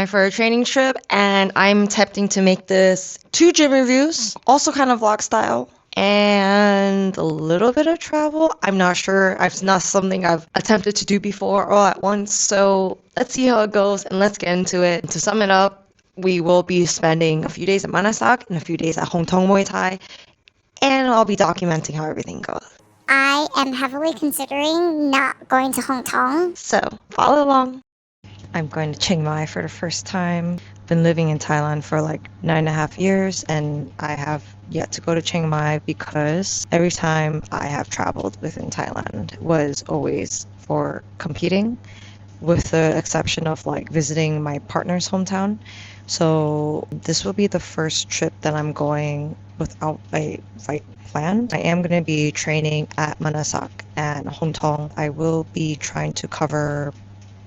for a training trip, and I'm attempting to make this 2 gym reviews, also kind of vlog style, and a little bit of travel. I'm not sure. It's not something I've attempted to do before all at once, so let's see how it goes and let's get into it. To sum it up, we will be spending a few days at Manasak and a few days at HongThong Muay Thai, and I'll be documenting how everything goes. I am heavily considering not going to HongThong. So follow along. I'm going to Chiang Mai for the first time. Been living in Thailand for like 9.5 years, and I have yet to go to Chiang Mai because every time I have traveled within Thailand was always for competing, with the exception of like visiting my partner's hometown. So this will be the first trip that I'm going without a fight plan. I am going to be training at Manasak and HongThong. I will be trying to cover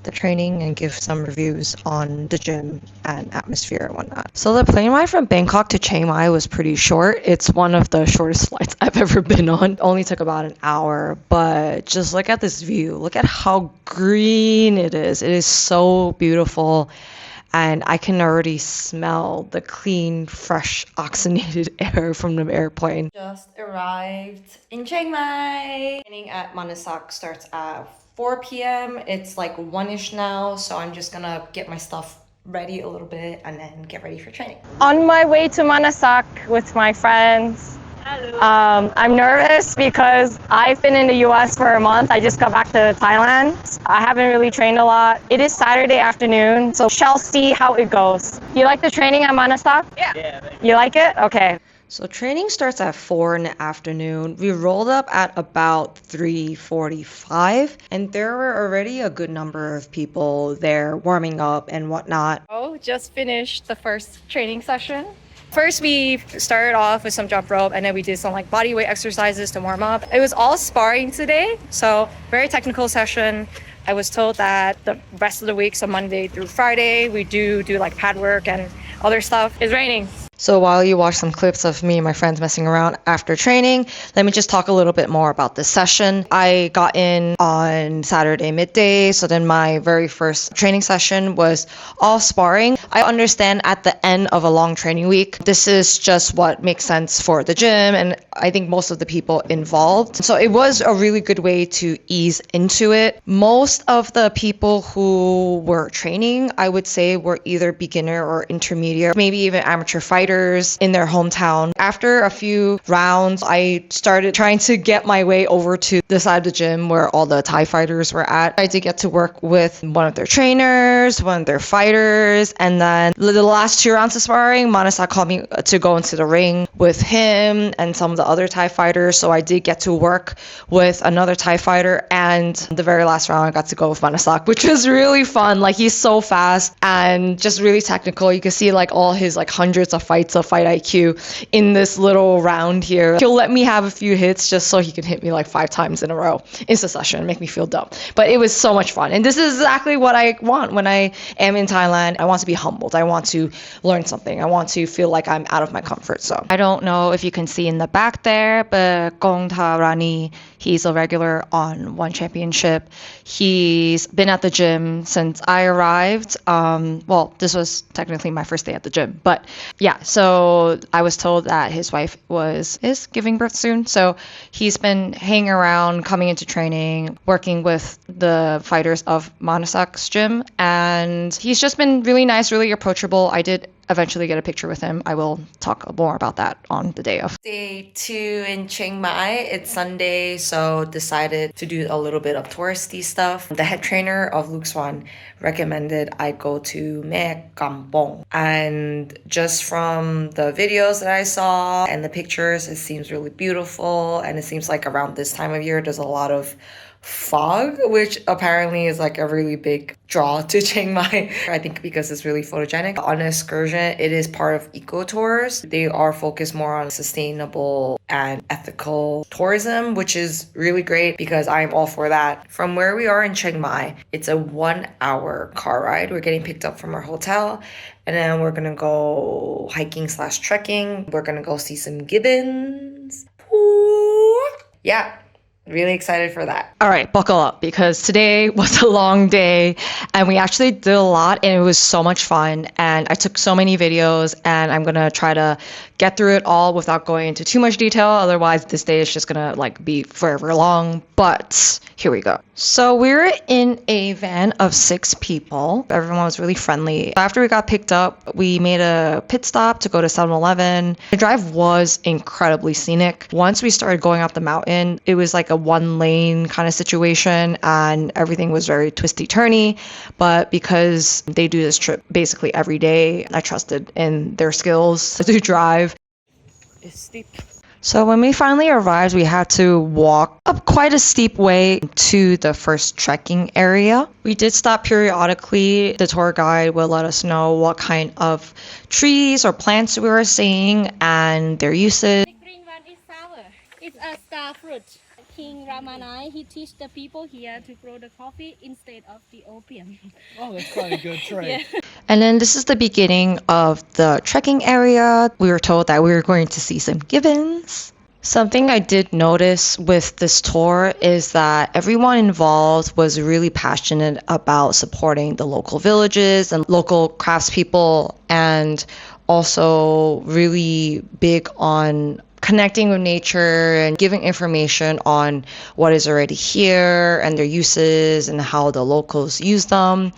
the training and give some reviews on the gym and atmosphere and whatnot. So the plane ride from Bangkok to Chiang Mai was pretty short. It's one of the shortest flights I've ever been on. It only took about an hour, but just look at this view. Look at how green it is. It is so beautiful. And I can already smell the clean, fresh, oxygenated air from the airplane. Just arrived in Chiang Mai. Training at Manasak starts at 4 p.m. It's like 1-ish now, so I'm just gonna get my stuff ready a little bit and then get ready for training. On my way to Manasak with my friends. Hello. I'm nervous because I've been in the US for a month. I just got back to Thailand. I haven't really trained a lot. It is Saturday afternoon, so shall see how it goes. You like the training at Manasak? Yeah. You like it? Okay. So training starts at 4 in the afternoon. We rolled up at about 3:45, and there were already a good number of people there warming up and whatnot. Oh, just finished the first training session. First, we started off with some jump rope, and then we did some like body weight exercises to warm up. It was all sparring today, so very technical session. I was told that the rest of the week, so Monday through Friday, we do like pad work and other stuff. It's raining. So while you watch some clips of me and my friends messing around after training, let me just talk a little bit more about this session. I got in on Saturday midday, so then my very first training session was all sparring. I understand at the end of a long training week, this is just what makes sense for the gym and I think most of the people involved. So it was a really good way to ease into it. Most of the people who were training, I would say, were either beginner or intermediate, maybe even amateur fighters in their hometown. After a few rounds, I started trying to get my way over to the side of the gym where all the Thai fighters were at. I did get to work with one of their trainers, one of their fighters, and then the last 2 rounds of sparring, Manasak called me to go into the ring with him and some of the other Thai fighters, so I did get to work with another Thai fighter, and the very last round I got to go with Manasak, which was really fun. Like, he's so fast and just really technical. You can see like all his like hundreds of fight IQ in this little round here. He'll let me have a few hits just so he can hit me like 5 times in a row in succession, make me feel dumb. But it was so much fun. And this is exactly what I want when I am in Thailand. I want to be humbled. I want to learn something. I want to feel like I'm out of my comfort zone. I don't know if you can see in the back there, but Gong Tha Rani, he's a regular on One Championship. He's been at the gym since I arrived. Well, this was technically my first day at the gym, but yeah, so I was told that his wife is giving birth soon. So he's been hanging around, coming into training, working with the fighters of Manasak's gym, and he's just been really nice, really approachable. I did eventually get a picture with him. I will talk more about that on the day of. Day 2 in Chiang Mai. It's Sunday, so decided to do a little bit of touristy stuff. The head trainer of Luke Swan recommended I go to Mae Kampong. And just from the videos that I saw and the pictures, it seems really beautiful. And it seems like around this time of year, there's a lot of fog, which apparently is like a really big draw to Chiang Mai. I think because it's really photogenic. On an excursion, it is part of eco tours. They are focused more on sustainable and ethical tourism, which is really great because I'm all for that. From where we are in Chiang Mai, it's a 1-hour car ride. We're getting picked up from our hotel, and then we're gonna go hiking / trekking. We're gonna go see some gibbons. Ooh. Yeah. Really excited for that. All right, buckle up because today was a long day and we actually did a lot and it was so much fun and I took so many videos and I'm gonna try to get through it all without going into too much detail. Otherwise, this day is just gonna like be forever long, but here we go. So we were in a van of 6 people. Everyone was really friendly. After we got picked up, we made a pit stop to go to 7-Eleven. The drive was incredibly scenic. Once we started going up the mountain, it was like a 1-lane kind of situation and everything was very twisty turny. But because they do this trip basically every day, I trusted in their skills to drive. It's steep. So when we finally arrived, we had to walk up quite a steep way to the first trekking area. We did stop periodically. The tour guide will let us know what kind of trees or plants we were seeing and their uses. The green one is sour. It's a star fruit. King Ramanai, he teach the people here to grow the coffee instead of the opium. Oh, that's quite a good trait. Yeah. And then this is the beginning of the trekking area. We were told that we were going to see some gibbons. Something I did notice with this tour is that everyone involved was really passionate about supporting the local villages and local craftspeople and also really big on connecting with nature and giving information on what is already here and their uses and how the locals use them.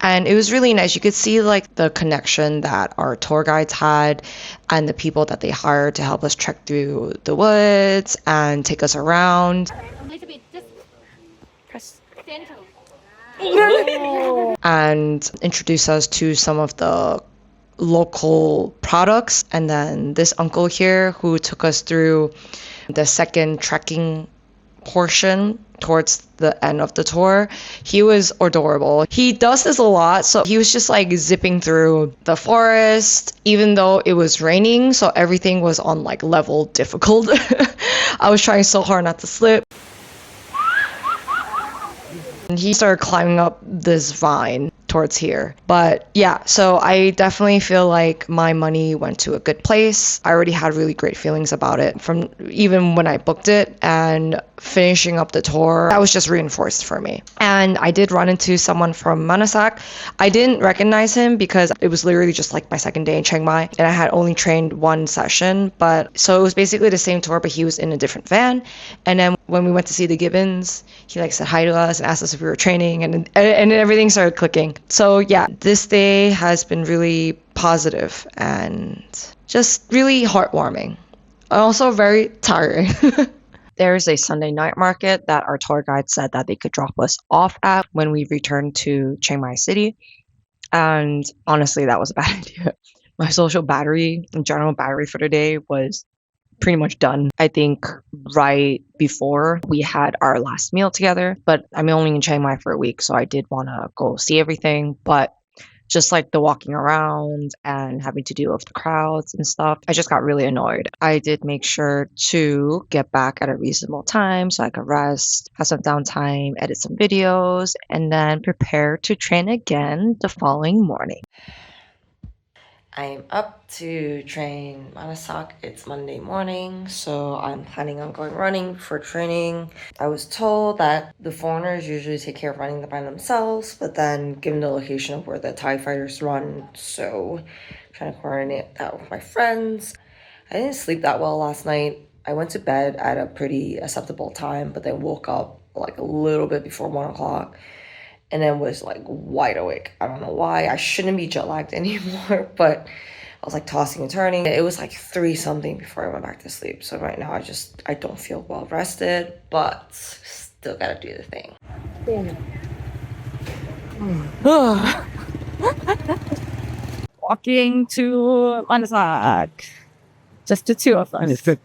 And it was really nice. You could see like the connection that our tour guides had and the people that they hired to help us trek through the woods and take us around. A little bit, just Press. gentle. And introduce us to some of the local products. And then this uncle here who took us through the second trekking portion towards the end of the tour, he was adorable. He does this a lot, so he was just like zipping through the forest even though it was raining, so everything was on like level difficult. I was trying so hard not to slip. And he started climbing up this vine towards here. But yeah, so I definitely feel like my money went to a good place. I already had really great feelings about it from even when I booked it, and finishing up the tour, that was just reinforced for me. And I did run into someone from Manasak. I didn't recognize him because it was literally just like my second day in Chiang Mai and I had only trained 1 session, but so it was basically the same tour, but he was in a different van. And then when we went to see the gibbons, he like said hi to us and asked us if we were training, and everything started clicking. So yeah, this day has been really positive and just really heartwarming. Also very tiring. There's a Sunday night market that our tour guide said that they could drop us off at when we returned to Chiang Mai City. And honestly, that was a bad idea. My social battery, general battery for the day was pretty much done. I think right before we had our last meal together, but I'm only in Chiang Mai for a week, so I did want to go see everything. But just like the walking around and having to deal with the crowds and stuff, I just got really annoyed. I did make sure to get back at a reasonable time so I could rest, have some downtime, edit some videos, and then prepare to train again the following morning. I'm up to train Manasak. It's Monday morning, so I'm planning on going running for training. I was told that the foreigners usually take care of running by themselves, but then given the location of where the Thai fighters run, so I'm trying to coordinate that with my friends. I didn't sleep that well last night. I went to bed at a pretty acceptable time, but then woke up like a little bit before 1 o'clock. And then was like wide awake. I don't know why. I shouldn't be jet lagged anymore, but I was like tossing and turning. It was like 3 something before I went back to sleep. So right now I don't feel well rested, but still gotta do the thing. Walking to Manasak. Just the 2 of us.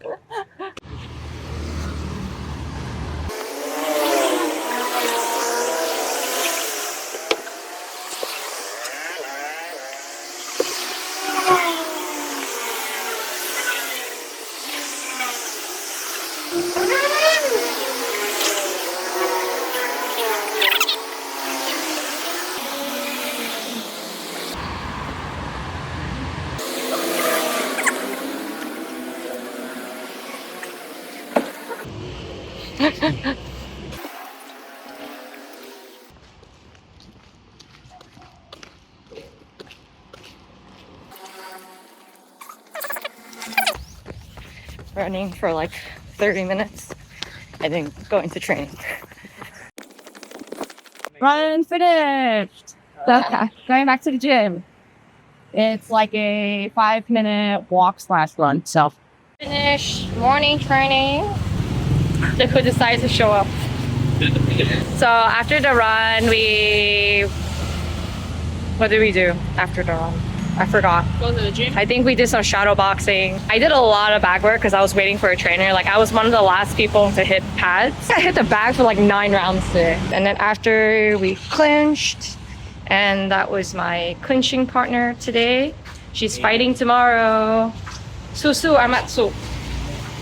Running for like 30 minutes and then going to training. Run finished. So, going back to the gym. It's like a 5-minute walk/run. So Finish morning training. Look who decides to show up. So after the run, what did we do after the run? I forgot. Go to the gym. I think we did some shadow boxing. I did a lot of bag work because I was waiting for a trainer. Like, I was one of the last people to hit pads. I hit the bag for like 9 rounds today. And then after we clinched, and that was my clinching partner today. She's fighting tomorrow. Susu Amatsu.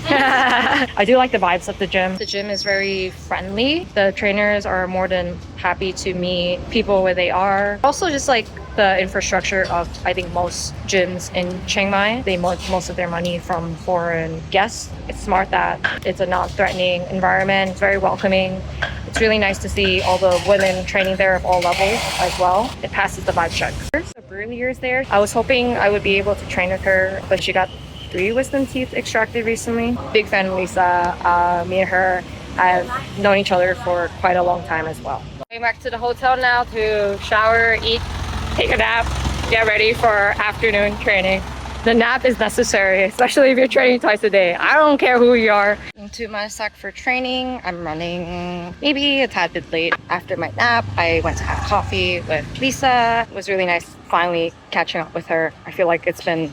I do like the vibes of the gym. The gym is very friendly. The trainers are more than happy to meet people where they are. Also, just like the infrastructure of, I think, most gyms in Chiang Mai, they make most of their money from foreign guests. It's smart that it's a non-threatening environment. It's very welcoming. It's really nice to see all the women training there of all levels as well. It passes the vibe check. The Burlier's there. I was hoping I would be able to train with her, but she got 3 wisdom teeth extracted recently. Big fan of Lisa. Me and her have known each other for quite a long time as well. Going back to the hotel now to shower, eat, take a nap, get ready for afternoon training. The nap is necessary, especially if you're training twice a day. I don't care who you are. Into Manasak for training. I'm running maybe a tad bit late. After my nap, I went to have coffee with Lisa. It was really nice finally catching up with her. I feel like it's been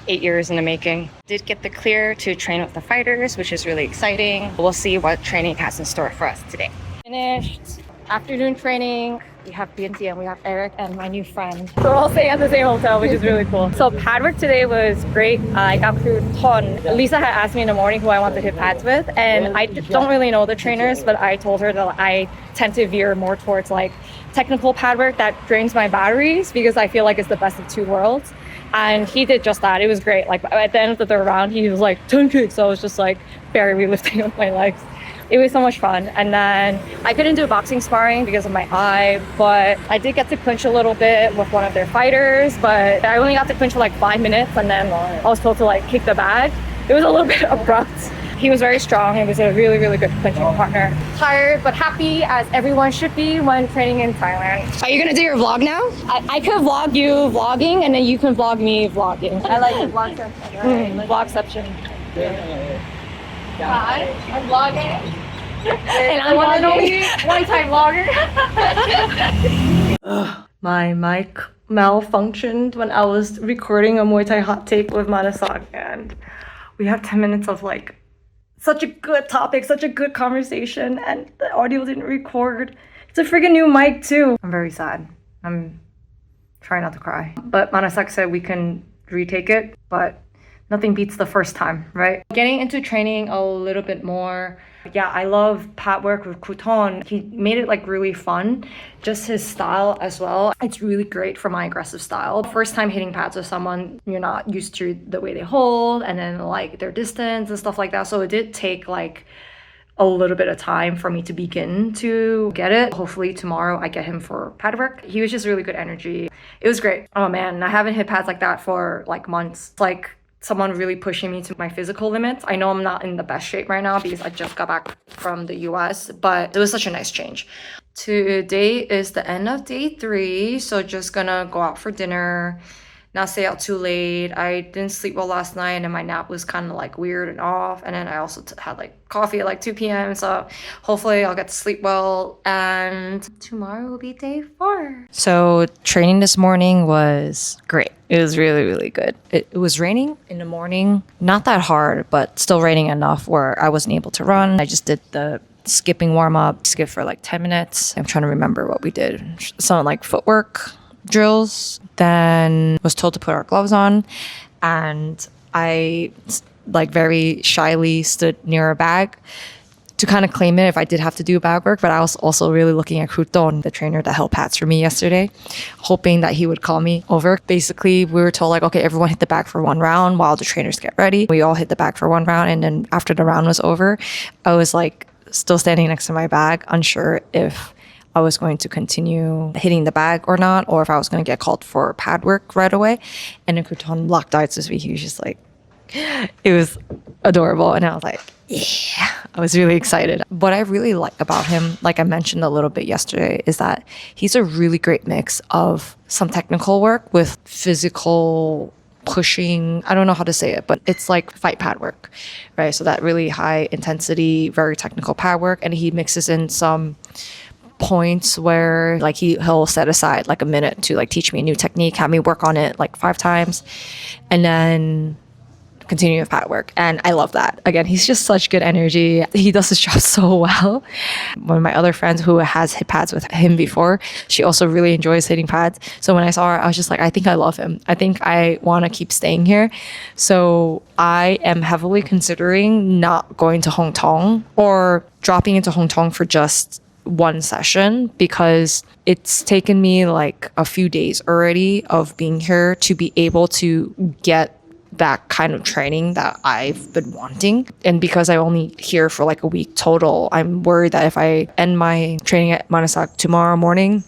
8 years in the making. Did get the clear to train with the fighters, which is really exciting. We'll see what training has in store for us today. Finished afternoon training. We have BNT and we have Eric and my new friend. So we're all staying at the same hotel, which is really cool. So pad work today was great. I got through a ton. Lisa had asked me in the morning who I want to hit pads with, and I don't really know the trainers, but I told her that I tend to veer more towards like technical pad work that drains my batteries because I feel like it's the best of 2 worlds. And he did just that. It was great. Like at the end of the 3rd round, he was like 10 kicks. So I was just like barely lifting up my legs. It was so much fun. And then I couldn't do boxing sparring because of my eye, but I did get to clinch a little bit with one of their fighters, but I only got to clinch for like 5 minutes and then I was told to like kick the bag. It was a little bit abrupt. He was very strong. He was a really, really good clinching partner. Tired, but happy as everyone should be when training in Thailand. Are you gonna do your vlog now? I could vlog you vlogging and then you can vlog me vlogging. I like the vlog section. Vlogception. Hi, I'm vlogging. And I'm one and only Muay Thai vlogger. My mic malfunctioned when I was recording a Muay Thai hot take with Manasak, and we have 10 minutes of like such a good topic, such a good conversation, and the audio didn't record. It's a freaking new mic too. I'm very sad. I'm trying not to cry. But Manasak said we can retake it, but nothing beats the first time, right? Getting into training a little bit more. Yeah, I love pad work with Kuton. He made it like really fun. Just his style as well. It's really great for my aggressive style. First time hitting pads with someone, you're not used to the way they hold and then like their distance and stuff like that. So it did take like a little bit of time for me to begin to get it. Hopefully tomorrow I get him for pad work. He was just really good energy. It was great. Oh man, I haven't hit pads like that for like months. Like someone really pushing me to my physical limits. I know I'm not in the best shape right now because I just got back from the US, but it was such a nice change. Today is the end of day 3, so just gonna go out for dinner, not stay out too late. I didn't sleep well last night and my nap was kind of like weird and off, and then I also had like coffee at like 2 p.m. so hopefully I'll get to sleep well, and tomorrow will be day 4. So training this morning was great. It was really, really good. It was raining in the morning, not that hard, but still raining enough where I wasn't able to run. I just did the skipping warm-up, skip for like 10 minutes. I'm trying to remember what we did. Some like footwork drills, then was told to put our gloves on, and I like very shyly stood near a bag to kind of claim it if I did have to do bag work. But I was also really looking at Kruton, the trainer that held pads for me yesterday, hoping that he would call me over. Basically, we were told like, okay, everyone hit the bag for 1 round while the trainers get ready. We all hit the bag for 1 round, and then after the round was over, I was like still standing next to my bag, unsure if I was going to continue hitting the bag or not, or if I was going to get called for pad work right away. And then Kuton locked eyes with me. He was just like, it was adorable. And I was like, yeah, I was really excited. What I really like about him, like I mentioned a little bit yesterday, is that he's a really great mix of some technical work with physical pushing. I don't know how to say it, but it's like fight pad work, right? So that really high intensity, very technical pad work. And he mixes in some points where like he'll set aside like a minute to like teach me a new technique, have me work on it like 5 times, and then continue with pad work. And I love that. Again, he's just such good energy. He does his job so well. One of my other friends who has hit pads with him before, she also really enjoys hitting pads. So when I saw her, I was just like, I think I love him. I think I want to keep staying here. So I am heavily considering not going to HongThong or dropping into HongThong for just one session, because it's taken me like a few days already of being here to be able to get that kind of training that I've been wanting. And because I'm only here for like a week total, I'm worried that if I end my training at Manasak tomorrow morning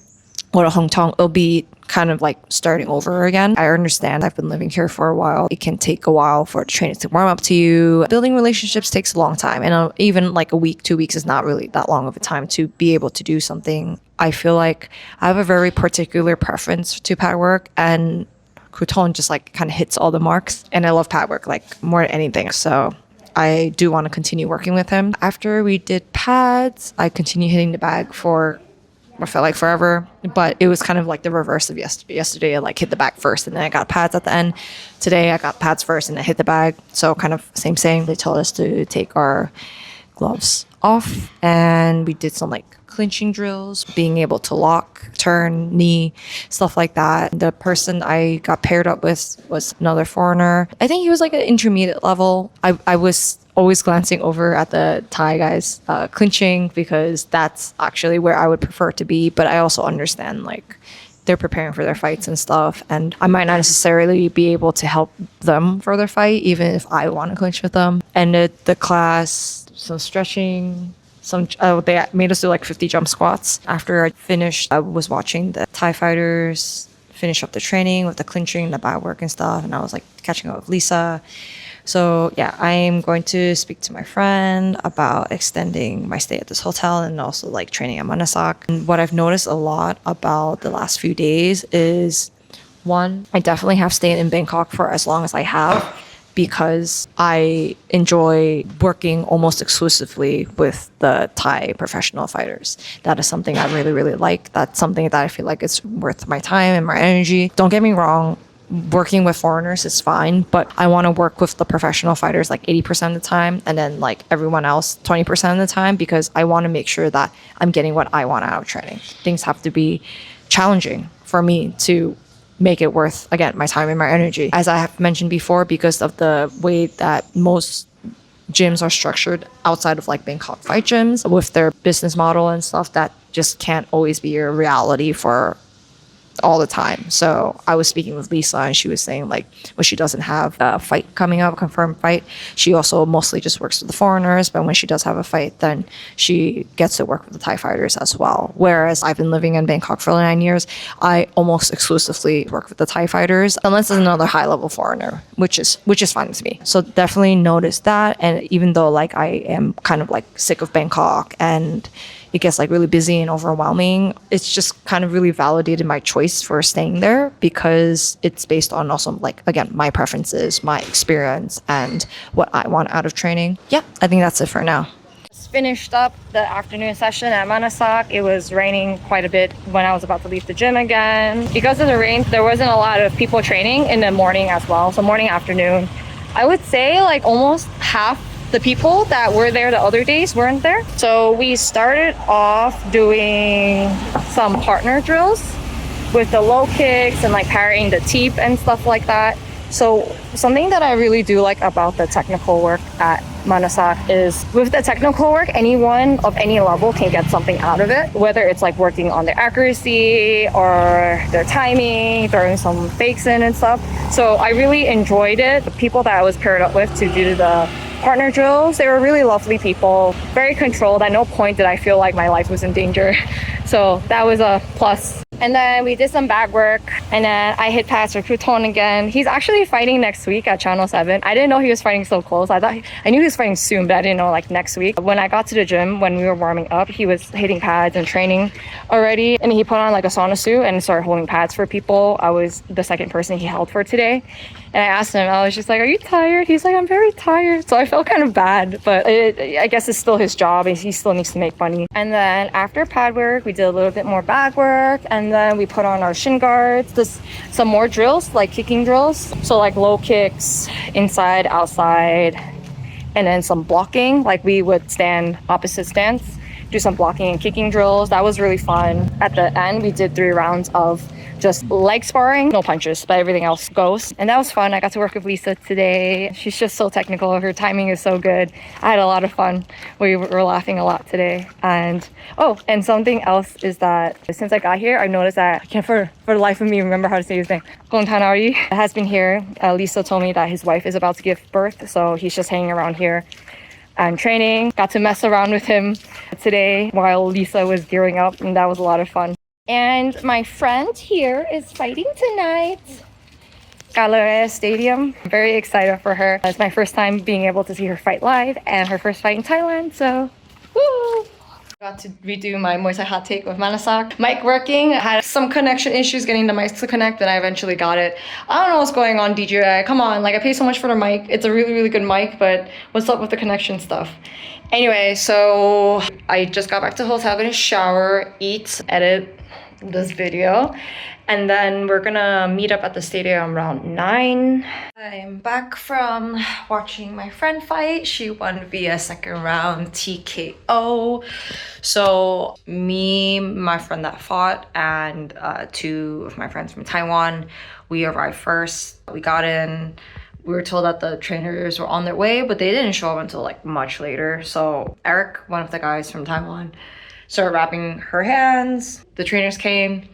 or at HongThong, it'll be kind of like starting over again. I understand I've been living here for a while. It can take a while for the training to warm up to you. Building relationships takes a long time. And even like a week, 2 weeks is not really that long of a time to be able to do something. I feel like I have a very particular preference to pad work, and Kuton just like kind of hits all the marks. And I love pad work like more than anything. So I do want to continue working with him. After we did pads, I continued hitting the bag for what felt like forever, but it was kind of like the reverse of yesterday. Yesterday I like hit the bag first and then I got pads at the end. Today I got pads first and I hit the bag. So kind of same. They told us to take our gloves off and we did some like clinching drills, being able to lock, turn, knee, stuff like that. The person I got paired up with was another foreigner. I think he was like an intermediate level. I was always glancing over at the Thai guys clinching, because that's actually where I would prefer to be. But I also understand like they're preparing for their fights and stuff, and I might not necessarily be able to help them for their fight, even if I want to clinch with them. Ended the class, some stretching, they made us do like 50 jump squats. After I finished, I was watching the Thai fighters finish up the training with the clinching, the bad work and stuff, and I was like catching up with Lisa. So yeah, I'm going to speak to my friend about extending my stay at this hotel and also like training at Manasak. And what I've noticed a lot about the last few days is, one, I definitely have stayed in Bangkok for as long as I have, because I enjoy working almost exclusively with the Thai professional fighters. That is something I really, really like. That's something that I feel like it's worth my time and my energy. Don't get me wrong, working with foreigners is fine, but I want to work with the professional fighters like 80% of the time, and then like everyone else 20% of the time, because I want to make sure that I'm getting what I want out of training. Things have to be challenging for me to make it worth, again, my time and my energy. As I have mentioned before, because of the way that most gyms are structured outside of like Bangkok fight gyms with their business model and stuff, that just can't always be your reality for all the time. So I was speaking with Lisa and she was saying like when she doesn't have a fight coming up, a confirmed fight, she also mostly just works with the foreigners, but when she does have a fight, then she gets to work with the Thai fighters as well. Whereas I've been living in Bangkok for 9 years, I almost exclusively work with the Thai fighters, unless it's another high level foreigner, which is fine with me. So definitely noticed that. And even though like I am kind of like sick of Bangkok and it gets like really busy and overwhelming, it's just kind of really validated my choice for staying there, because it's based on also like, again, my preferences, my experience, and what I want out of training. Yeah, I think that's it for now. Finished up the afternoon session at Manasak. It was raining quite a bit when I was about to leave the gym again. Because of the rain, there wasn't a lot of people training in the morning as well. So morning, afternoon, I would say like almost half the people that were there the other days weren't there. So we started off doing some partner drills with the low kicks and like parrying the teep and stuff like that. So something that I really do like about the technical work at Manasak is, with the technical work, anyone of any level can get something out of it, whether it's like working on their accuracy or their timing, throwing some fakes in and stuff. So I really enjoyed it. The people that I was paired up with to do the partner drills. They were really lovely people, very controlled. At no point did I feel like my life was in danger. So that was a plus. And then we did some bag work, and then I hit past Recruiton again. He's actually fighting next week at Channel 7. I didn't know he was fighting so close. I knew he was fighting soon, but I didn't know like next week. When I got to the gym, when we were warming up, he was hitting pads and training already. And he put on like a sauna suit and started holding pads for people. I was the second person he held for today. And I asked him, I was just like, are you tired? He's like, I'm very tired. So I felt kind of bad, but I guess it's still his job. He still needs to make money. And then after pad work, we did a little bit more bag work. And then we put on our shin guards, some more drills, like kicking drills. So like low kicks, inside, outside, and then some blocking. Like we would stand opposite stance, do some blocking and kicking drills. That was really fun. At the end, we did 3 rounds of just leg sparring, no punches, but everything else goes. And that was fun. I got to work with Lisa today. She's just so technical. Her timing is so good. I had a lot of fun. We were laughing a lot today. And and something else is that since I got here, I noticed that I can't for the life of me remember how to say his name. Gontanari has been here. Lisa told me that his wife is about to give birth, so he's just hanging around here and training. Got to mess around with him today while Lisa was gearing up, and that was a lot of fun. And my friend here is fighting tonight. Galleria Stadium. I'm very excited for her. It's my first time being able to see her fight live and her first fight in Thailand, so woo! Got to redo my Muay Thai hot take with Manasak. Mic working. I had some connection issues getting the mics to connect, but I eventually got it. I don't know what's going on, DJI. Come on, like I pay so much for the mic. It's a really, really good mic, but what's up with the connection stuff? Anyway, so I just got back to the hotel, gonna shower, eat, edit this video, and then we're gonna meet up at the stadium around 9. I'm back from watching my friend fight. She won via second round TKO. So me, my friend that fought, and 2 of my friends from Taiwan, we arrived first. We got in. We were told that the trainers were on their way, but they didn't show up until like much later. So Eric, one of the guys from Taiwan, started wrapping her hands. The trainers came,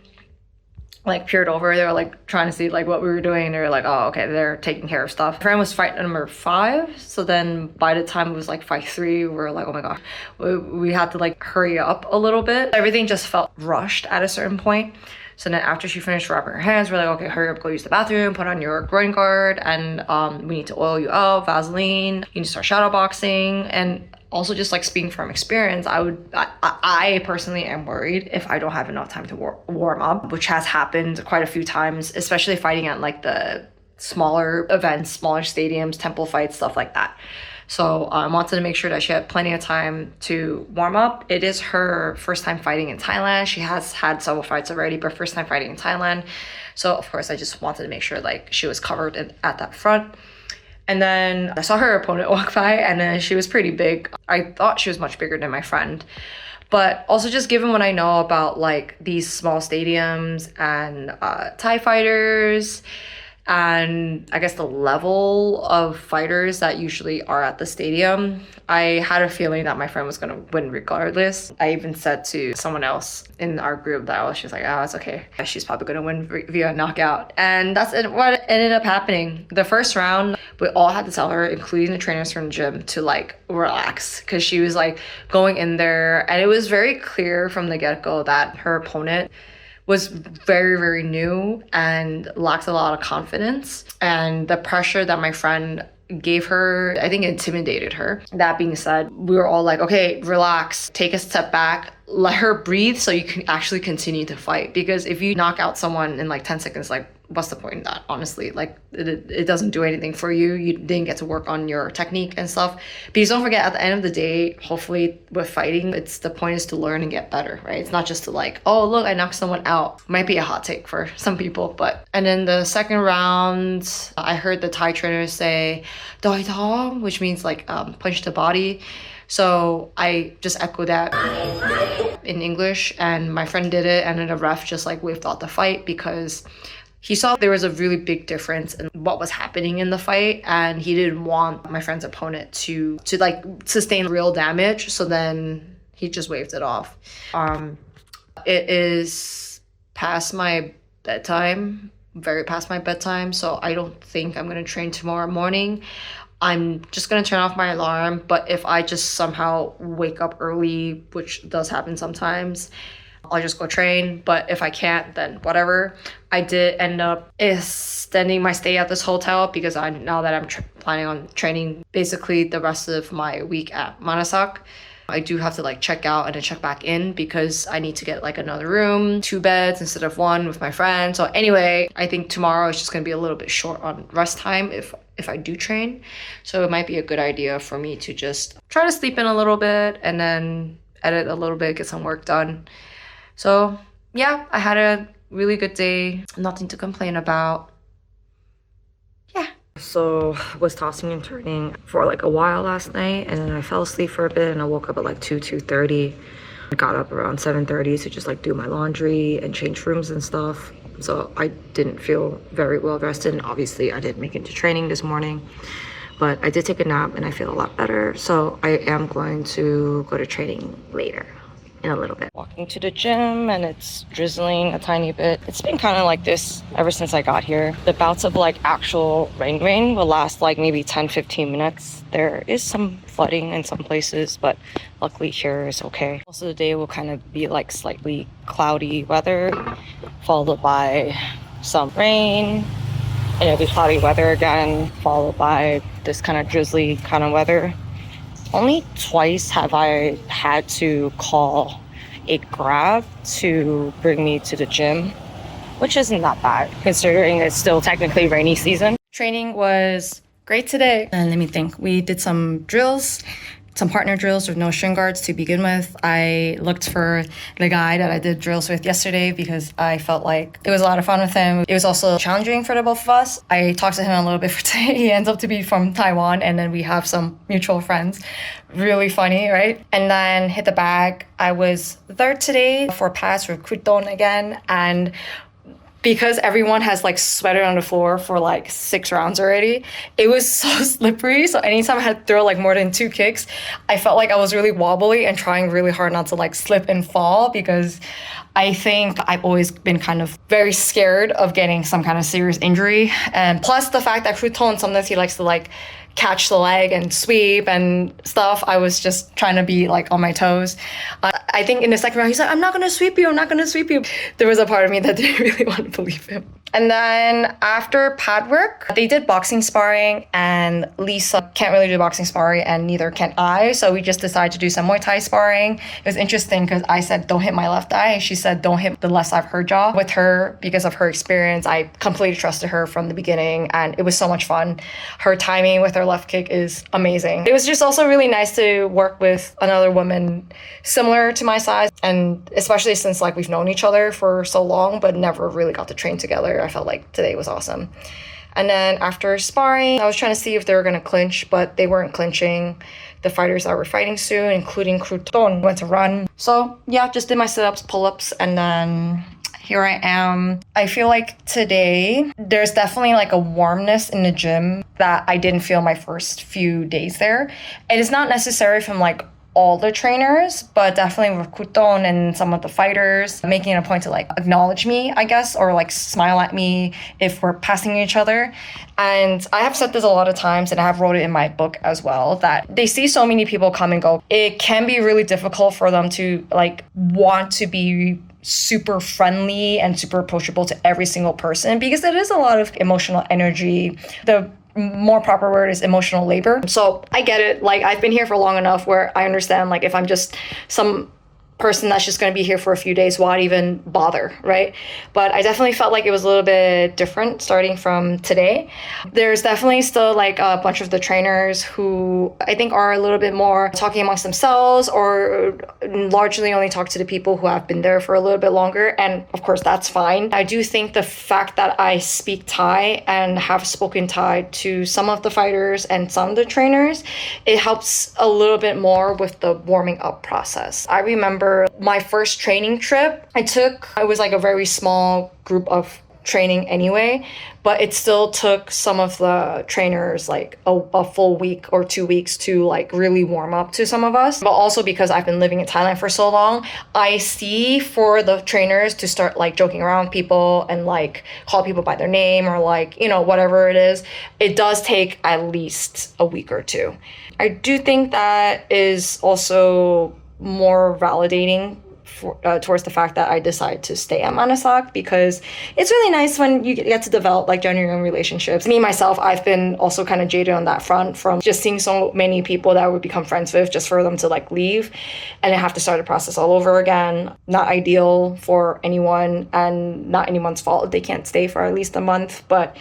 like peered over. They were like trying to see like what we were doing. They were like, oh, okay, they're taking care of stuff. My friend was fight number 5. So then by the time it was like fight 3, we were like, oh my God, we had to like hurry up a little bit. Everything just felt rushed at a certain point. So then after she finished wrapping her hands, we're like, okay, hurry up, go use the bathroom, put on your groin guard, and we need to oil you up, Vaseline, you need to start shadow boxing. And also just like speaking from experience, I personally am worried if I don't have enough time to warm up, which has happened quite a few times, especially fighting at like the smaller events, smaller stadiums, temple fights, stuff like that. So I wanted to make sure that she had plenty of time to warm up. It is her first time fighting in Thailand. She has had several fights already, but first time fighting in Thailand. So of course I just wanted to make sure like she was covered at that front. And then I saw her opponent walk by, and then she was pretty big. I thought she was much bigger than my friend. But also just given what I know about like these small stadiums and Thai fighters, and I guess the level of fighters that usually are at the stadium, I had a feeling that my friend was going to win regardless. I even said to someone else in our group that she was like, oh, it's okay. She's probably going to win via knockout. And that's what ended up happening. The first round, we all had to tell her, including the trainers from the gym, to like relax, because she was like going in there, and it was very clear from the get-go that her opponent was very, very new and lacked a lot of confidence. And the pressure that my friend gave her, I think, intimidated her. That being said, we were all like, okay, relax, take a step back, let her breathe so you can actually continue to fight. Because if you knock out someone in like 10 seconds, like what's the point in that, honestly? Like it doesn't do anything for you. You didn't get to work on your technique and stuff. Because don't forget, at the end of the day, hopefully with fighting, the point is to learn and get better, right? It's not just to like, oh, look, I knocked someone out. Might be a hot take for some people, but. And then the second round, I heard the Thai trainers say, doi thong, which means like punch the body. So I just echoed that in English, and my friend did it, and then the ref just like waved off the fight because he saw there was a really big difference in what was happening in the fight, and he didn't want my friend's opponent to like sustain real damage. So then he just waved it off. It is past my bedtime, very past my bedtime, so I don't think I'm gonna train tomorrow morning. I'm just gonna turn off my alarm. But if I just somehow wake up early, which does happen sometimes, I'll just go train. But if I can't, then whatever. I did end up extending my stay at this hotel because now that I'm planning on training basically the rest of my week at Manasak, I do have to like check out and then check back in because I need to get like another room, 2 beds instead of 1 with my friend. So anyway, I think tomorrow is just gonna be a little bit short on rest time if I do train. So it might be a good idea for me to just try to sleep in a little bit and then edit a little bit, get some work done. So yeah, I had a really good day. Nothing to complain about. So was tossing and turning for like a while last night, and then I fell asleep for a bit and I woke up at like 2:30. I got up around 7:30 to just like do my laundry and change rooms and stuff. So I didn't feel very well rested, and obviously I didn't make it to training this morning, but I did take a nap and I feel a lot better. So I am going to go to training later in a little bit. Walking to the gym and it's drizzling a tiny bit. It's been kind of like this ever since I got here. The bouts of like actual rain will last like maybe 10-15 minutes. There is some flooding in some places, but luckily here is okay. Most of the day will kind of be like slightly cloudy weather, followed by some rain, and it'll be cloudy weather again, followed by this kind of drizzly kind of weather. Only twice have I had to call a Grab to bring me to the gym, which isn't that bad considering it's still technically rainy season. Training was great today. And let me think. We did some drills, some partner drills with no shin guards to begin with. I looked for the guy that I did drills with yesterday because I felt like it was a lot of fun with him. It was also challenging for the both of us. I talked to him a little bit for today. He ends up to be from Taiwan, and then we have some mutual friends. Really funny, right? And then hit the bag. I was third today for pass with Kruton again, and because everyone has like sweated on the floor for like 6 rounds already, it was so slippery. So anytime I had to throw like more than 2 kicks, I felt like I was really wobbly and trying really hard not to like slip and fall, because I think I've always been kind of very scared of getting some kind of serious injury. And plus the fact that Kruton, sometimes he likes to like catch the leg and sweep and stuff. I was just trying to be like on my toes. I think in the second round, he's like, I'm not gonna sweep you, I'm not gonna sweep you. There was a part of me that didn't really want to believe him. And then after pad work, they did boxing sparring, and Lisa can't really do boxing sparring and neither can I. So we just decided to do some Muay Thai sparring. It was interesting because I said, don't hit my left eye. And she said, don't hit the left side of her jaw. With her, because of her experience, I completely trusted her from the beginning, and it was so much fun. Her timing with her left kick is amazing. It was just also really nice to work with another woman similar to my size, and especially since like we've known each other for so long but never really got to train together. I felt like today was awesome. And then after sparring, I was trying to see if they were going to clinch, but they weren't clinching. The fighters that were fighting soon, including Kruton, went to run. So yeah, just did my sit-ups, pull-ups, and then here I am. I feel like today there's definitely like a warmness in the gym that I didn't feel my first few days there. It is not necessary from like all the trainers, but definitely with Kruton and some of the fighters making it a point to like acknowledge me, I guess, or like smile at me if we're passing each other. And I have said this a lot of times, and I have wrote it in my book as well, that they see so many people come and go. It can be really difficult for them to like want to be super friendly and super approachable to every single person, because it is a lot of emotional energy. The more proper word is emotional labor. So I get it. Like, I've been here for long enough where I understand, like, if I'm just some person that's just going to be here for a few days, why even bother, right? But I definitely felt like it was a little bit different starting from today. There's definitely still like a bunch of the trainers who I think are a little bit more talking amongst themselves, or largely only talk to the people who have been there for a little bit longer. And of course, that's fine. I do think the fact that I speak Thai and have spoken Thai to some of the fighters and some of the trainers, it helps a little bit more with the warming up process. I remember my first training trip it was like a very small group of training anyway, but it still took some of the trainers like a full week or 2 weeks to like really warm up to some of us. But also because I've been living in Thailand for so long, I see for the trainers to start like joking around with people and like call people by their name or like, you know, whatever it is, it does take at least a week or two. I do think that is also more validating towards the fact that I decided to stay at Manasak, because it's really nice when you get to develop like genuine relationships. Me, myself, I've been also kind of jaded on that front from just seeing so many people that I would become friends with just for them to like leave and then have to start the process all over again. Not ideal for anyone and not anyone's fault if they can't stay for at least a month, but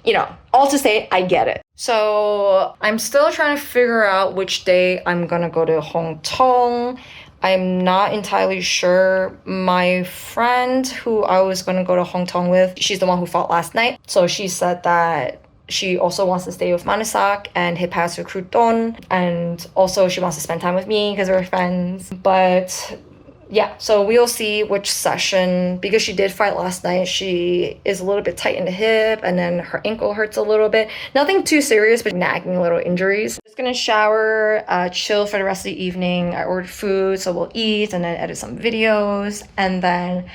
you know, all to say, I get it. So I'm still trying to figure out which day I'm gonna go to HongThong. I'm not entirely sure. My friend who I was going to go to HongThong with, she's the one who fought last night. So she said that she also wants to stay with Manasak and hit pass with Crouton. And also she wants to spend time with me because we're friends. But yeah, so we'll see which session, because she did fight last night. She is a little bit tight in the hip and then her ankle hurts a little bit. Nothing too serious, but nagging little injuries. Just gonna shower, chill for the rest of the evening. I ordered food, so we'll eat and then edit some videos and then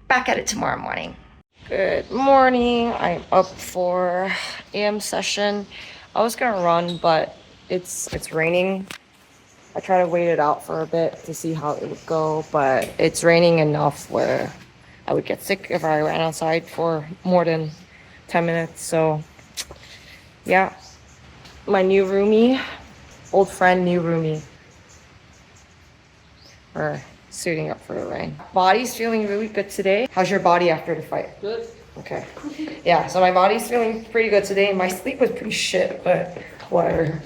back at it tomorrow morning. Good morning. I'm up for AM session. I was gonna run, but it's raining. I try to wait it out for a bit to see how it would go, but it's raining enough where I would get sick if I ran outside for more than 10 minutes. So yeah, my new roomie, old friend, new roomie, are suiting up for the rain. Body's feeling really good today. How's your body after the fight? Good. Okay. Yeah, so my body's feeling pretty good today. My sleep was pretty shit, but whatever.